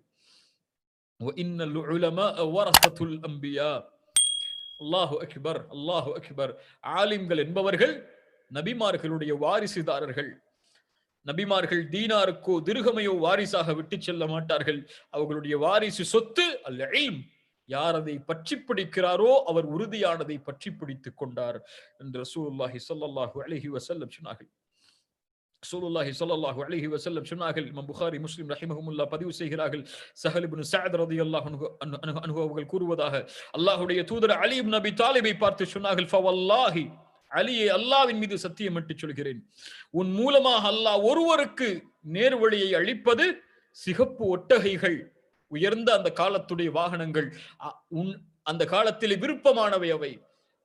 இன்னல் உலமா வரஸத்துல் அன்பியா. அல்லாஹு அக்பர், அல்லாஹு அக்பர். ஆலிம்கள் என்பவர்கள் நபிமார்களுடைய வாரிசுதாரர்கள். நபிமார்கள் தீனாருக்கோ திர்ஹமையோ வாரிசாக விட்டு செல்ல மாட்டார்கள். அவர்களுடைய வாரிசு சொத்து அல் இல்ம். யார் அதை பற்றி பிடிக்கிறாரோ அவர் உறுதியானதை பற்றி பிடித்துக் கொண்டார் என்று ரசூலுல்லாஹி ஸல்லல்லாஹு அலைஹி வஸல்லம் சொன்னார்கள். ரசூலுல்லாஹி ஸல்லல்லாஹு அலைஹி வஸல்லம் சொன்னார்கள். இமாம் புகாரி, முஸ்லிம் ரஹிமஹுமுல்லாஹ் பதிவு செய்கிறார்கள். ஸஹல் இப்னு ஸஅத் ரலியல்லாஹு அன்ஹு அவர்கள் கூறுவதாக, அல்லாஹ்வுடைய தூதர் அலி இப்னு அபி தாலிபை பார்த்து சொன்னார்கள், ஃபவல்லாஹி, அலியே அல்லாஹ்வின் மீது சத்தியமிட்டு சொல்கிறேன், உன் மூலமாக அல்லாஹ் ஒருவருக்கு நேர்வழியை அளிப்பது சிகப்பு ஒட்டகைகள், உயர்ந்த அந்த காலத்துடைய வாகனங்கள், அந்த காலத்தில் விருப்பமானவை அவை,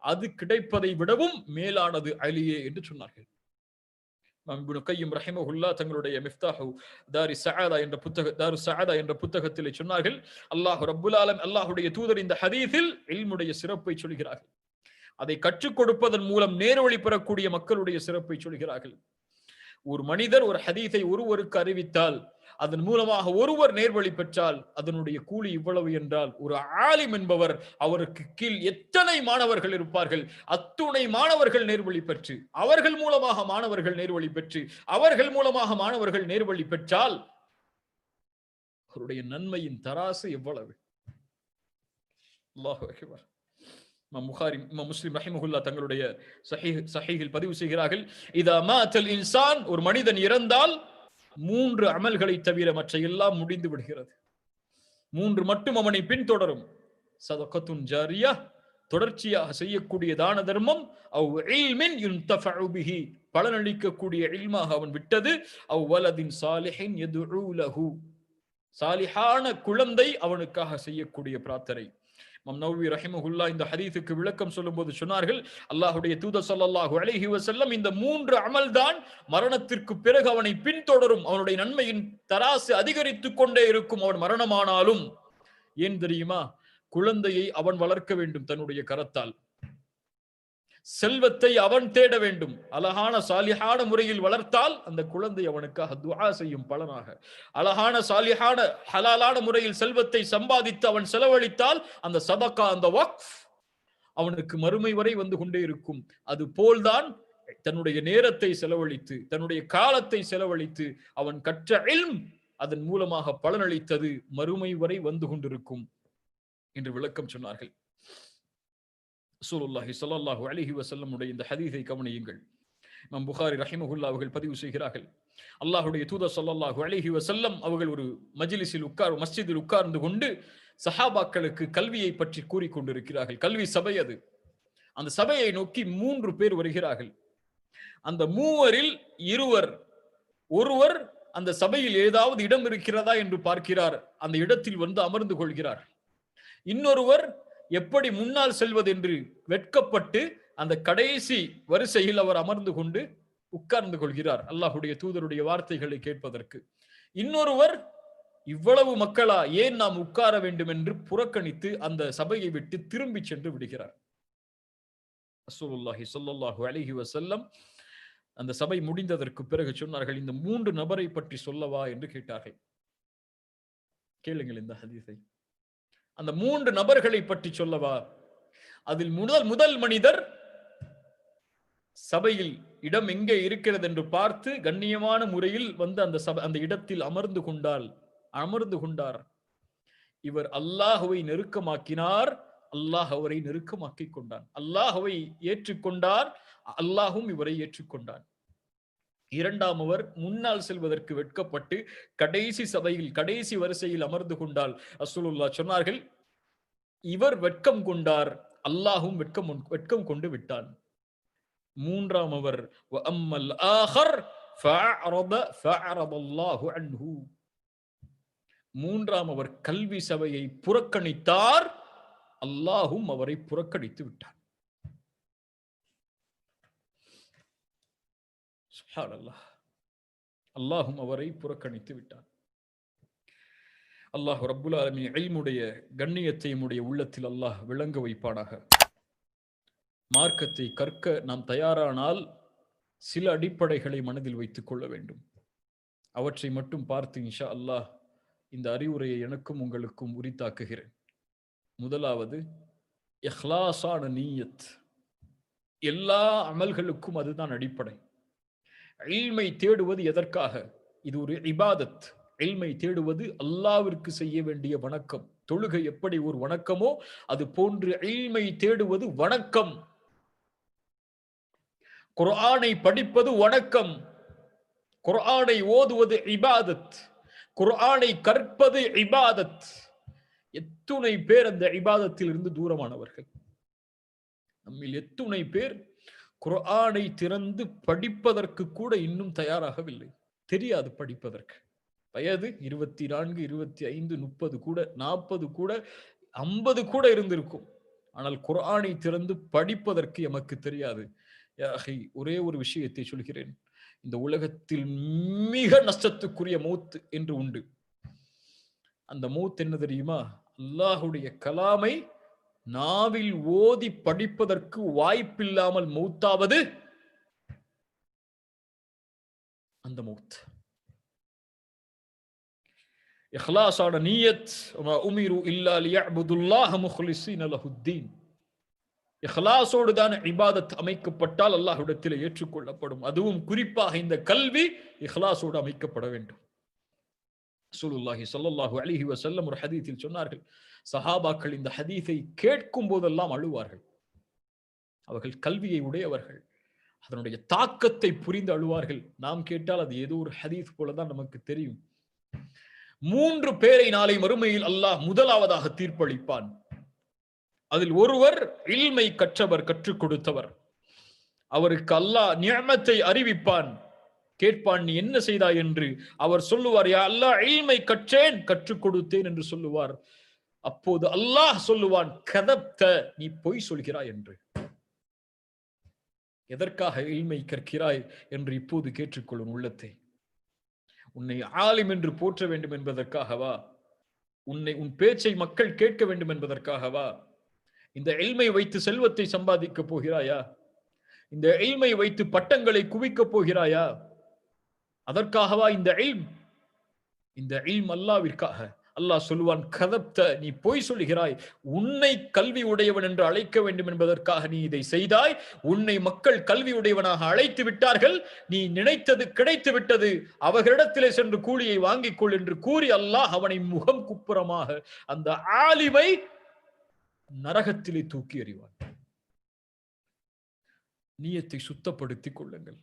அது கிடைப்பதை விடவும் மேலானது அலியே என்று சொன்னார்கள். இப்னு கையிம் ரஹிமஹுல்லாஹ் தங்களுடைய மிஃப்தாஹு தாரி ஸஆதா என்ற புத்தகத்திலே சொன்னார்கள், அல்லாஹ் ரப்புல் ஆலமீன், அல்லாஹ்வுடைய தூதர் இந்த ஹதீஸில் இல்முடைய சிறப்பை சொல்கிறார்கள். அதை கற்றுக் கொடுப்பதன் மூலம் நேர்வழி பெறக்கூடிய மக்களுடைய சிறப்பை சொல்கிறார்கள். ஒரு மனிதர் ஒரு ஹதீஸை ஒருவருக்கு அறிவித்தால், அதன் மூலமாக ஒருவர் நேர்வழி பெற்றால் அதனுடைய கூலி இவ்வளவு என்றால், ஒரு ஆலிம் என்பவர் அவருக்கு கீழ் எத்தனை மாணவர்கள் இருப்பார்கள், அத்துணை மாணவர்கள் நேர்வழி பெற்று, அவர்கள் மூலமாக மாணவர்கள் நேர்வழி பெற்று, அவர்கள் மூலமாக மாணவர்கள் நேர்வழி பெற்றால் அவருடைய நன்மையின் தராசு எவ்வளவு! அல்லாஹு அக்பர். புகாரி, முஸ்லிம் ரஹிமஹுல்லாஹ் தங்களுடைய ஸஹீஹில் பதிவு செய்கிறார்கள், இதா மாத்தல் இன்சான், ஒரு மனிதன் இறந்தால் 3 அமல்களை தவிர மற்ற எல்லாம் முடிந்து விடுகிறது. 3 மட்டும் அவனை பின்தொடரும். சதகத்துன் ஜாரியா, தொடர்ச்சியாக செய்யக்கூடிய தான தர்மம், அவ் இல்மின் யுன்தஃபஉ பிஹி, பலனளிக்கக்கூடிய இல்மாக அவன் விட்டது, அவ் வலதின் சாலிஹின் யதுஉ லஹு, சாலிஹான குழந்தை அவனுக்காக செய்யக்கூடிய பிரார்த்தனை. இமாம் நவவி ரஹிமஹுல்லாஹ் இந்த ஹதீஸுக்கு விளக்கம் சொல்லும்போது சொன்னார்கள், அல்லாஹ்வுடைய தூதர் ஸல்லல்லாஹு அலைஹி வஸல்லம் இந்த 3 அமல் தான் மரணத்திற்கு பிறகு அவனை பின்தொடரும், அவனுடைய நன்மையின் தராசு அதிகரித்துக் கொண்டே இருக்கும் அவன் மரணமானாலும். ஏன் தெரியுமா? குழந்தையை அவன் வளர்க்க வேண்டும் தன்னுடைய கரத்தால், செல்வத்தை அவன் தேட வேண்டும். அழகான சாலிஹான முறையில் வளர்த்தால் அந்த குழந்தை அவனுக்காக துஆ செய்யும் பலனாக. அழகான சாலிஹான ஹலாலான முறையில் செல்வத்தை சம்பாதித்து அவன் செலவழித்தால் அந்த சதகா, அந்த வக்ஃப் அவனுக்கு மறுமை வரை வந்து கொண்டே இருக்கும். அது போல்தான் தன்னுடைய நேரத்தை செலவழித்து, தன்னுடைய காலத்தை செலவழித்து அவன் கற்ற இல்ம் அதன் மூலமாக பலனளித்தது மறுமை வரை வந்து கொண்டிருக்கும் என்று விளக்கம் சொன்னார்கள். ரசூலுல்லாஹி ஸல்லல்லாஹு அலைஹி வஸல்லம் உடைய இந்த ஹதீஸை கவனியுங்கள். இமாம் புகாரி ரஹிமஹுல்லாஹ் அவர்கள் பதிவு செய்கிறார்கள், அல்லாஹ்வுடைய தூதர் ஸல்லல்லாஹு அலைஹி வஸல்லம் அவர்கள் ஒரு மஸ்ஜிதில் உட்கார்ந்து கொண்டு சஹாபாக்களுக்கு கல்வியை பற்றி கூறிக்கொண்டிருக்கிறார்கள். கல்வி சபை அது. அந்த சபையை நோக்கி 3 பேர் வருகிறார்கள். அந்த 3வரில் ஒருவர் அந்த சபையில் ஏதாவது இடம் இருக்கிறதா என்று பார்க்கிறார். அந்த இடத்தில் வந்து அமர்ந்து கொள்கிறார். இன்னொருவர் எப்படி முன்னால் செல்வது என்று வெட்கப்பட்டு அந்த கடைசி வரிசையில் அவர் அமர்ந்து கொண்டு உட்கார்ந்து கொள்கிறார், அல்லாஹ்வுடைய தூதருடைய வார்த்தைகளை கேட்பதற்கு. இன்னொருவர், இவ்வளவு மக்களா, ஏன் நாம் உட்கார வேண்டும் என்று புறக்கணித்து அந்த சபையை விட்டு திரும்பி சென்று விடுகிறார். ரசூலுல்லாஹி ஸல்லல்லாஹு அலைஹி வஸல்லம் அந்த சபை முடிந்ததற்கு பிறகு சொன்னார்கள், இந்த 3 நபரை பற்றி சொல்லவா என்று கேட்டார்கள். கேளுங்கள் இந்த ஹதீஸை. அந்த 3 நபர்களை பற்றி சொல்லவா? அதில் முதல் மனிதர் சபையில் இடம் எங்கே இருக்கிறது என்று பார்த்து கண்ணியமான முறையில் வந்து அந்த இடத்தில் அமர்ந்து கொண்டார். இவர் அல்லாஹ்வை நெருக்கமாக்கினார், அல்லாஹ் அவரை நெருக்கமாக்கிக் கொண்டான். அல்லாஹ்வை ஏற்றுக்கொண்டார், அல்லாஹும் இவரை ஏற்றுக்கொண்டான். இரண்டாம் அவர் முன்னால் செல்வதற்கு வெட்கப்பட்டு கடைசி சபையில் கடைசி வரிசையில் அமர்ந்து கொண்டால் ரசூலுல்லாஹ் சொன்னார்கள், இவர் வெட்கம் கொண்டார், அல்லாஹும் வெட்கம் கொண்டு விட்டான். மூன்றாம் அவர் வஅம்மல் ஆகர் ஃபஅரத ஃபஅரதல்லாஹு அன்ஹு. மூன்றாம் அவர் கல்வி சபையை புறக்கணித்தார், அல்லாஹும் அவரை புறக்கணித்து விட்டார். சுப்ஹானல்லாஹ், அல்லாஹும் அவரை புறக்கணித்து விட்டார். அல்லாஹ் ரப்புல் ஆலமீன் இல்முடைய கண்ணியத்தை நம்முடைய உள்ளத்தில் அல்லாஹ் விளங்க வைப்பானாக. மார்க்கத்தை கற்க நாம் தயாரானால் சில அடிப்படைகளை மனதில் வைத்துக் கொள்ள வேண்டும். அவற்றை மட்டும் பார்த்து இன்ஷா அல்லாஹ் இந்த அறிவுரையை எனக்கும் உங்களுக்கும் உரித்தாக்குகிறேன். முதலாவது, இஹ்லாஸான நீயத். எல்லா அமல்களுக்கும் அதுதான் அடிப்படை. இல்மை தேடுவது எதற்காக? இது ஒரு இபாதத். இல்மை தேடுவது அல்லாஹ்விற்கு செய்ய வேண்டிய வணக்கம். தொழுகை எப்படி ஒரு வணக்கமோ அது போன்று இல்மை தேடுவது வணக்கம். குர்ஆனை படிப்பது வணக்கம். குர்ஆனை ஓதுவது இபாதத். குர்ஆனை கற்பது இபாதத். எத்துணை பேர் அந்த இபாதத்தில் இருந்து தூரமானவர்கள்? நம்மில் எத்துணை பேர் குர்ஆனை திறந்து படிப்பதற்கு கூட இன்னும் தயாராகவில்லை? தெரியாது படிப்பதற்கு. வயது 24, 25, 30 கூட, 40 கூட, 50 கூட இருந்திருக்கும். ஆனால் குர்ஆனை திறந்து படிப்பதற்கு எமக்கு தெரியாது. ஒரே ஒரு விஷயத்தை சொல்கிறேன். இந்த உலகத்தில் மிக நஷ்டத்துக்குரிய மௌத் என்று உண்டு. அந்த மௌத் என்ன தெரியுமா? அல்லாஹுடைய கலாமை நாவில் ஓதி படிப்பதற்கு வாய்ப்பில்லாமல் மௌத்தாவது அந்த மௌத். இஹ்லாஸான நியத். வமா உமிரு இல்லா லியஅபுதுல்லாஹ முக்லிஸீன லஹுத்தீன். இஹ்லாஸோடு தான் இபாதத் அமைக்கப்பட்டால் அல்லாஹ்விடத்தில் ஏற்றுக்கொள்ளப்படும். அதுவும் குறிப்பாக இந்த கல்வி இஹ்லாஸோடு அமைக்கப்பட வேண்டும். ரசூலுல்லாஹி ஸல்லல்லாஹு அலைஹி வஸல்லம் ஒரு ஹதீஸில் சொன்னார்கள், சஹாபாக்கள் இந்த ஹதீஸை கேட்கும் போதெல்லாம் அழுவார்கள். அவர்கள் கல்வியை உடையவர்கள், அதனுடைய தாக்கத்தை புரிந்து அழுவார்கள். நாம் கேட்டால் அது ஏதோ ஒரு ஹதீஸ் போலதான் நமக்கு தெரியும். 3 பேரை நாளை மறுமையில் அல்லாஹ் முதலாவதாக தீர்ப்பளிப்பான். அதில் ஒருவர் இல்மை கற்றவர், கற்றுக் கொடுத்தவர். அவருக்கு அல்லாஹ் நிஅமத்தை அறிவிப்பான். கேட்பான், நீ என்ன செய்தாய் என்று. அவர் சொல்லுவார், யா அல்லாஹ், இல்மை கற்றேன், கற்றுக் கொடுத்தேன் என்று சொல்லுவார். அப்போது அல்லாஹ் சொல்லுவான், கதப்த, நீ பொய் சொல்கிறாய் என்று. எதற்காக இல்மை கற்கிறாய் என்று இப்போது கேட்டுக்கொள்ளும் உள்ளத்தை. உன்னை ஆலிம் என்று போற்ற வேண்டும் என்பதற்காகவா? உன் பேச்சை மக்கள் கேட்க வேண்டும் என்பதற்காகவா? இந்த இல்மை வைத்து செல்வத்தை சம்பாதிக்க போகிறாயா? இந்த இல்மை வைத்து பட்டங்களை குவிக்க போகிறாயா? அதற்காகவா இந்த இல்ம்? இந்த இல்ம் அல்லாஹ்விற்காக. அல்லாஹ் சொல்லுவான், கதப்த, நீ பொய் சொல்கிறாய். உன்னை கல்வி உடையவன் என்று அழைக்க வேண்டும் என்பதற்காக நீ இதை செய்தாய். உன்னை மக்கள் கல்வி உடையவனாக அழைத்து விட்டார்கள். நீ நினைத்தது கிடைத்து விட்டது. அவர்களிடத்திலே சென்று கூலியை வாங்கிக் கொள் என்று கூறி அல்லாஹ் அவனை முகம் குப்புறமாக அந்த ஆலிமை நரகத்திலே தூக்கி எறிவான். நியத்தை சுத்தப்படுத்திக் கொள்ளுங்கள்.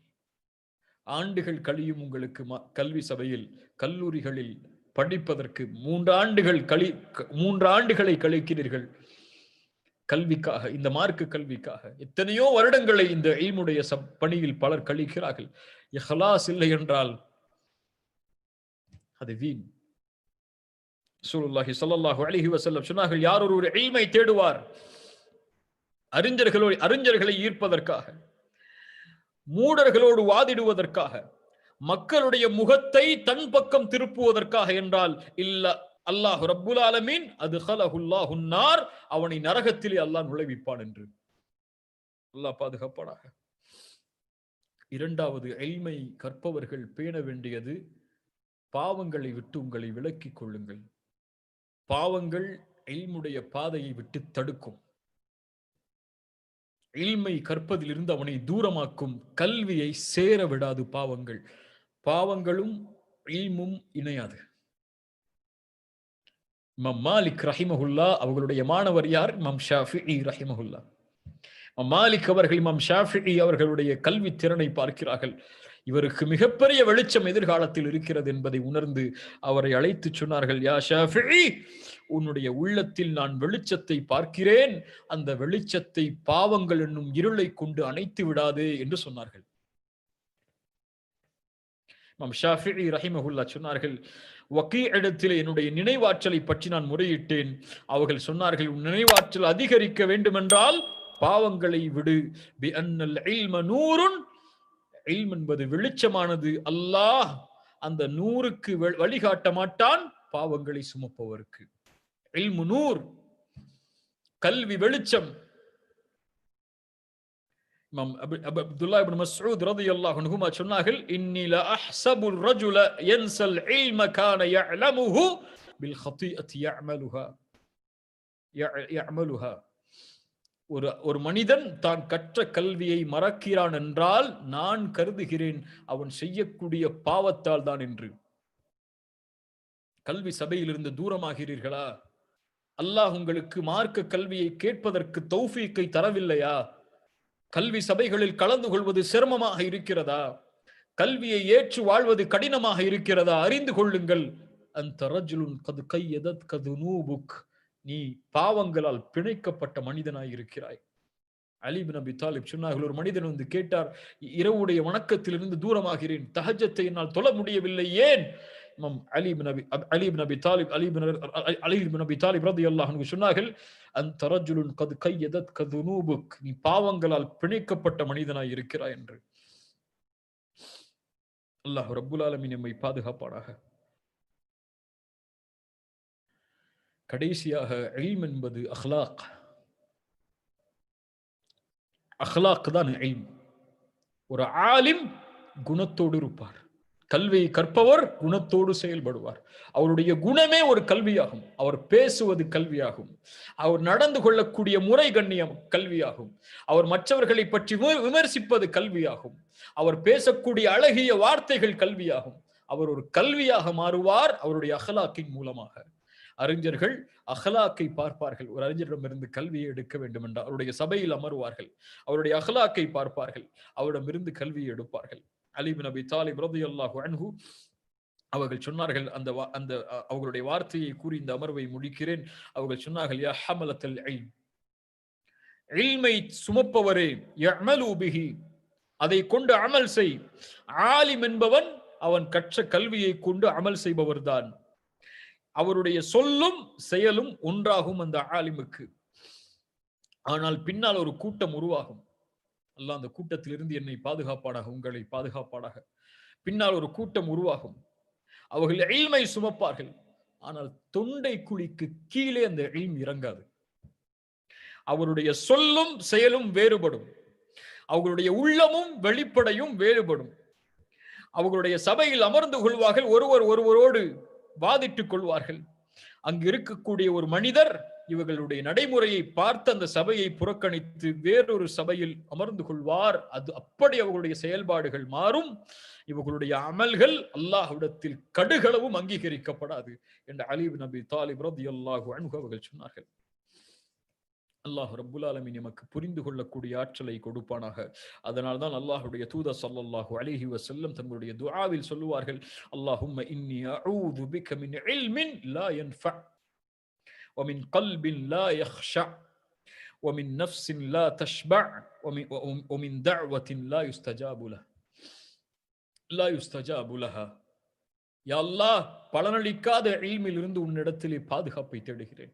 ஆண்டுகள் கழியும் உங்களுக்கு கல்வி சபையில், கல்லூரிகளில் படிப்பதற்கு 3 ஆண்டுகளை கழிக்கிறீர்கள் கல்விக்காக, இந்த மார்க்க கல்விக்காக. எத்தனையோ வருடங்களை இந்த இல்முடைய பணியில் பலர் கழிக்கிறார்கள். இஹ்லாஸ் இல்லை என்றால் அது வீண். ரசூலுல்லாஹி ஸல்லல்லாஹு அலைஹி வஸல்லம் சொன்னார்கள், யார் ஒரு இல்மை தேடுவார், அறிஞர்களை ஈர்ப்பதற்காக, மூடர்களோடு வாதிடுவதற்காக, மக்களுடைய முகத்தை தன் பக்கம் திருப்புவதற்காக என்றால் இல்ல, அல்லாஹ் ரப்புல் ஆலமீன் அத்கலஹுல்லாஹு நார், அவனை நரகத்திலே அல்லாஹ் நுழைவிப்பான் என்று. அல்லாஹ் பாதுகாப்பானாக. இரண்டாவது, இல்மை கற்பவர்கள் பேண வேண்டியது, பாவங்களை விட்டு உங்களை விலக்கிக் கொள்ளுங்கள். பாவங்கள் இல்முடைய பாதையை விட்டு தடுக்கும். இல்மை கற்பதிலிருந்து அவனை தூரமாக்கும். கல்வியை சேர விடாது பாவங்கள். பாவங்களும் இல்மும் இணையாது. இமாம் மாலிக் ரஹிமஹுல்லா அவர்களுடைய மாணவர் யார்? இமாம் ஷாஃபிஈ ரஹிமஹுல்லா. மாலிக் அவர்கள் இமாம் ஷாஃபிஈ அவர்களுடைய கல்வி திறனை பார்க்கிறார்கள். இவருக்கு மிகப்பெரிய வெளிச்சம் எதிர்காலத்தில் இருக்கிறது என்பதை உணர்ந்து அவரை அழைத்து சொன்னார்கள், யா ஷாஃபிஈ, உன்னுடைய உள்ளத்தில் நான் வெளிச்சத்தை பார்க்கிறேன், அந்த வெளிச்சத்தை பாவங்கள் என்னும் இருளை கொண்டு அணைத்து விடாதே என்று சொன்னார்கள். இமாம் ஷாஃபிஈ ரஹிமஹுல்லா சொன்னார்கள், வக்கீ இடத்திலே என்னுடைய நினைவாற்றலை பற்றி நான் முறையிட்டேன். அவர்கள் சொன்னார்கள், உன் நினைவாற்றல் அதிகரிக்க வேண்டுமென்றால் பாவங்களை விடு. பி அன்னல் இல்ம நூருன், இல்ம் என்பது வெளிச்சமானது. அல்லாஹ் அந்த நூருக்கு வழிகாட்ட மாட்டான் பாவங்களை சுமப்பவருக்கு. இல்மு நூர், கல்வி வெளிச்சம். இமாம் அப்துல்லா இப்னு மஸ்ஊத் ரலியல்லாஹு அன்ஹுமா சொன்னார்கள், இன்னி லா அஹ்ஸபு الرجل ينسى العلم كان يعلمه بالخطيئة يعملها. ஒரு மனிதன் தான் கற்ற கல்வியை மறக்கிறான் என்றால் நான் கருதுகிறேன் அவன் செய்யக்கூடிய பாவத்தால் தான் என்று. கல்வி சபையிலிருந்து தூரமாகிறீர்களா? அல்லாஹ் உங்களுக்கு மார்க்க கல்வியை கேட்பதற்கு தௌஃபீக்கை தரவில்லையா? கல்வி சபைகளில் கலந்து கொள்வது சிரமமாக இருக்கிறதா? கல்வியை ஏற்று வாழ்வது கடினமாக இருக்கிறதா? அறிந்து கொள்ளுங்கள். அந்த ரஜுலுன் கது கையதத் கதுனூபுக், நீ பாவங்களால் பிணைக்கப்பட்ட மனிதனாய் இருக்கிறாய். அலி இப்னு அபி தாலிப் சொன்னார்கள், ஒரு மனிதன் வந்து கேட்டார், இரவுடைய வணக்கத்திலிருந்து தூரமாகிறேன், தஹஜ்ஜத்தை என்னால் தொழ முடியவில்லை, ஏன்? இமாம் அலி இப்னு அபி தாலிப் ரலியல்லாஹு அன்ஹு சொன்னார்கள், அந்த ரஜுலுன் கது கையதத் கதுனூபுக், நீ பாவங்களால் பிணைக்கப்பட்ட மனிதனாய் இருக்கிறாய் என்று. அல்லாஹ் ரப்புல் ஆலமீன் நம்மை பாதுகாப்பானாக. கடைசியாக இல்ம் என்பது அஹ்லாக். அஹ்லாக் தான் இல்ம். ஒரு ஆலிம் குணத்தோடு இருப்பார். கல்வியை கற்பவர் குணத்தோடு செயல்படுவார். அவருடைய குணமே ஒரு கல்வியாகும். அவர் பேசுவது கல்வியாகும். அவர் நடந்து கொள்ளக்கூடிய முறை கண்ணியம் கல்வியாகும். அவர் மற்றவர்களை பற்றி விமர்சிப்பது கல்வியாகும். அவர் பேசக்கூடிய அழகிய வார்த்தைகள் கல்வியாகும். அவர் ஒரு கல்வியாக மாறுவார் அவருடைய அஹ்லாக்கின் மூலமாக. அறிஞர்கள் அஹ்லாக்கை பார்ப்பார்கள். ஒரு அறிஞரிடமிருந்து கல்வியை எடுக்க வேண்டும் என்றால் அவருடைய சபையில் அமர்வார்கள். அவருடைய அஹ்லாக்கை பார்ப்பார்கள். அவரிடமிருந்து கல்வியை எடுப்பார்கள். அலி இப்னு அபி தாலிப் ரலியல்லாஹு அன்ஹு அவர்கள் சொன்னார்கள், அந்த அவர்களுடைய வார்த்தையை கூறி இந்த அமர்வை முடிக்கிறேன். அவர்கள் சொன்னார்கள், யா ஹமலத்தல் இல்ம், இல்மை சுமப்பவரே, யஅமலு பிஹி, அதை கொண்டு அமல் செய். ஆலிம் என்பவன் அவன் கற்ற கல்வியை கொண்டு அமல் செய்பவர்தான். அவருடைய சொல்லும் செயலும் ஒன்றாகும் அந்த ஆலிமுக்கு. ஆனால் பின்னால் ஒரு கூட்டம் உருவாகும். அல்லாஹ் அந்த கூட்டத்திலிருந்து என்னை பாதுகாப்பானாக, உங்களை பாதுகாப்பானாக. பின்னால் ஒரு கூட்டம் உருவாகும். அவர்கள் இல்மை சுமப்பார்கள். ஆனால் தொண்டை குழிக்கு கீழே அந்த இல்ம் இறங்காது. அவருடைய சொல்லும் செயலும் வேறுபடும். அவர்களுடைய உள்ளமும் வெளிப்படையும் வேறுபடும். அவர்களுடைய சபையில் அமர்ந்து கொள்வார்கள். ஒருவரோடு வாதிட்டுக் கொள்வார்கள். அங்கு இருக்கக்கூடிய ஒரு மனிதர் இவர்களுடைய நடைமுறையை பார்த்து அந்த சபையை புறக்கணித்து வேறொரு சபையில் அமர்ந்து கொள்வார். அது அப்படி அவர்களுடைய செயல்பாடுகள் மாறும். இவர்களுடைய அமல்கள் அல்லாஹ்விடத்தில் கடுகளவும் அங்கீகரிக்கப்படாது என்று அலி இப்னு அபி தாலிப் ரலியல்லாஹு அன்ஹு அவர்கள் சொன்னார்கள். அல்லாஹ் ரப்புல் ஆலமீன் நமக்கு புரிந்து கொள்ளக்கூடிய ஆற்றலை கொடுப்பானாக. அதனால்தான் அல்லாஹ்வுடைய தூதர் ஸல்லல்லாஹு அலைஹி வஸல்லம் தங்களுடைய துஆவில் சொல்லுவார்கள், அல்லாஹும்ம இன்னி அஊது பிக மின் இல்மின் லா யன்ஃப வ மின் கல்பின் லா யக்ஷா வ மின் நஃப்ஸின் லா தஷ்பா வ மின் தஅவத்தின் லா யுஸ்தஜாபு லஹா. யா அல்லாஹ், பலனளிக்காத இல்மில் இருந்து உன்னிடத்திலே பாதுகாப்பை தேடுகிறேன்.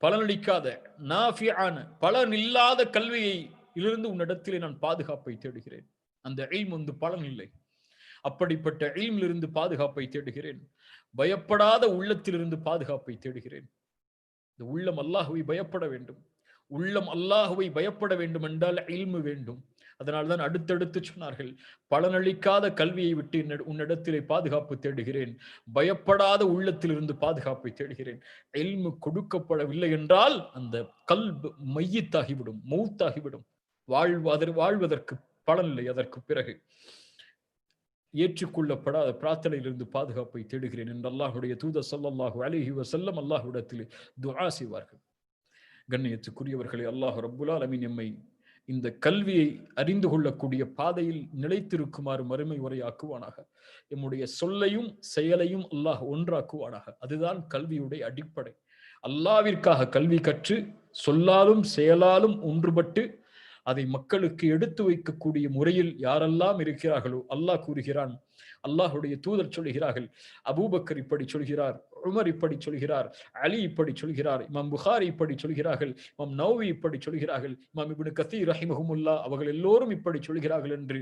பலனளிக்காத நாஃபிஆன பலனில்லாத கல்வியை இலிருந்து உன்னிடத்திலே நான் பாதுகாப்பை தேடுகிறேன். அந்த இல்ம் வந்து பலன் இல்லை. அப்படிப்பட்ட இல்மிலிருந்து பாதுகாப்பை தேடுகிறேன். பயப்படாத உள்ளத்திலிருந்து பாதுகாப்பை தேடுகிறேன். இந்த உள்ளம் அல்லாஹ்வை பயப்பட வேண்டும். உள்ளம் அல்லாஹ்வை பயப்பட வேண்டும் என்றால் இல்மு வேண்டும். அதனால்தான் அடுத்தடுத்து சொன்னார்கள், பலனளிக்காத கல்வியை விட்டு உன்னிடத்திலே பாதுகாப்பு தேடுகிறேன். பயப்படாத உள்ளத்திலிருந்து பாதுகாப்பை தேடுகிறேன். இல்மு கொடுக்கப்படவில்லை என்றால் அந்த கல்பு மையத்தாகிவிடும், மௌத்தாகிவிடும். வாழ்வதற்கு பலன் இல்லை. அதற்கு பிறகு ஏற்றுக்கொள்ளப்படாத பிரார்த்தனையிலிருந்து பாதுகாப்பை தேடுகிறேன் என்று அல்லாஹ்வுடைய தூதர் ஸல்லல்லாஹு அலைஹி வஸல்லம் அல்லாஹ்விடத்தில் துஆ செய்வார்கள். கண்ணியத்துக்குரியவர்களே, அல்லாஹ் ரப்புல் ஆலமீன் நம்மை இந்த கல்வியை அறிந்து கொள்ளக்கூடிய பாதையில் நிலைத்திருக்குமாறு மறுமை உரையாக்குவானாக. எம்முடைய சொல்லையும் செயலையும் அல்லாஹ் ஒன்றாக்குவானாக. அதுதான் கல்வியுடைய அடிப்படை. அல்லாவிற்காக கல்வி கற்று சொல்லாலும் செயலாலும் ஒன்றுபட்டு அதை மக்களுக்கு எடுத்து வைக்கக்கூடிய முறையில் யாரெல்லாம் இருக்கிறார்களோ அல்லாஹ் கூறுகிறான், அல்லாஹுடைய தூதர் சொல்கிறார்கள், அபூபக்கர் இப்படி சொல்கிறார், உமர் இப்படி சொல்கிறார், அலி இப்படி சொல்கிறார், இமாம் புகாரி இப்படி சொல்கிறார்கள், இமாம் நௌவி இப்படி சொல்கிறார்கள், இமாம் இப்னு கதீர் ரஹிமஹுமுல்லா அவர்கள் எல்லோரும் இப்படி சொல்கிறார்கள் என்று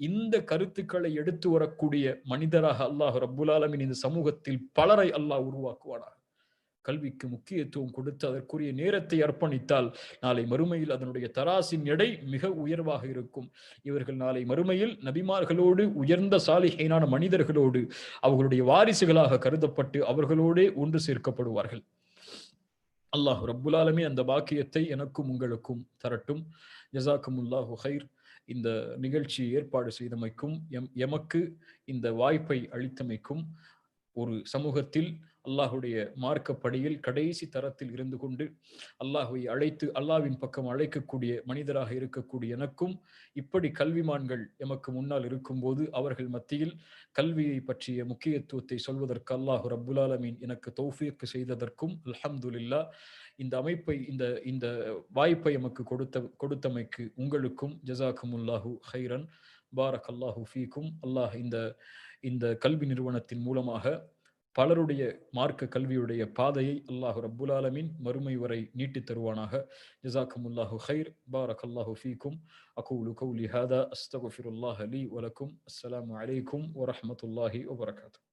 இந்த கருத்துக்களை எடுத்து வரக்கூடிய மனிதராக அல்லாஹ் ரப்புல் ஆலமீன் இந்த சமூகத்தில் பலரை அல்லாஹ் உருவாக்குவானாக. கல்விக்கு முக்கியத்துவம் கொடுத்து அதற்குரிய நேரத்தை அர்ப்பணித்தால் நாளை மறுமையில் அதனுடைய தராசின் எடை மிக உயர்வாக இருக்கும். இவர்கள் நாளை மறுமையில் நபிமார்களோடு உயர்ந்த சாலிஹீனான மனிதர்களோடு அவர்களுடைய வாரிசுகளாக கருதப்பட்டு அவர்களோடே ஒன்று சேர்க்கப்படுவார்கள். அல்லாஹ் ரப்புல் ஆலமீன் அந்த பாக்கியத்தை எனக்கும் உங்களுக்கும் தரட்டும். ஜஸாக்குமுல்லாஹு ஹைர். இந்த நிகழ்ச்சி ஏற்பாடு செய்தமைக்கும் எமக்கு இந்த வாய்ப்பை அளித்தமைக்கும், ஒரு சமூகத்தில் அல்லாஹுடைய மார்க்கப்படியில் கடைசி தரத்தில் இருந்து கொண்டு அல்லாஹுவை அழைத்து அல்லாஹ்வின் பக்கம் அழைக்கக்கூடிய மனிதராக இருக்கக்கூடிய எனக்கும், இப்படி கல்விமான்கள் எமக்கு முன்னால் இருக்கும்போது அவர்கள் மத்தியில் கல்வியை பற்றிய முக்கியத்துவத்தை சொல்வதற்கு அல்லாஹ் ரப்புல் ஆலமீன் எனக்கு தௌஃபீக் செய்ததற்கும் அல்ஹம்துலில்லாஹ். இந்த அமைப்பை இந்த இந்த வாய்ப்பை எமக்கு கொடுத்தமைக்கு உங்களுக்கும் ஜஸாக்குமுல்லாஹு ஹைரன். பாரக்கல்லாஹு ஃபீக்கும். அல்லாஹ் இந்த கல்வி நிறுவனத்தின் மூலமாக பலருடைய மார்க்க கல்வியுடைய பாதையை அல்லாஹ் ரப்புல் ஆலமீன் மறுமை வரை நீட்டித் தருவானாக. ஜஸாக்குமுல்லாஹு ஹைர். பாரக்கல்லாஹு ஃபீக்கும். அகூலு கௌலி ஹாதா அஸ்தக்ஃபிருல்லாஹ லீ வ லக்கும். அஸ்ஸலாமு அலைக்கும் வ ரஹ்மத்துல்லாஹி வ பரகாத்துஹு.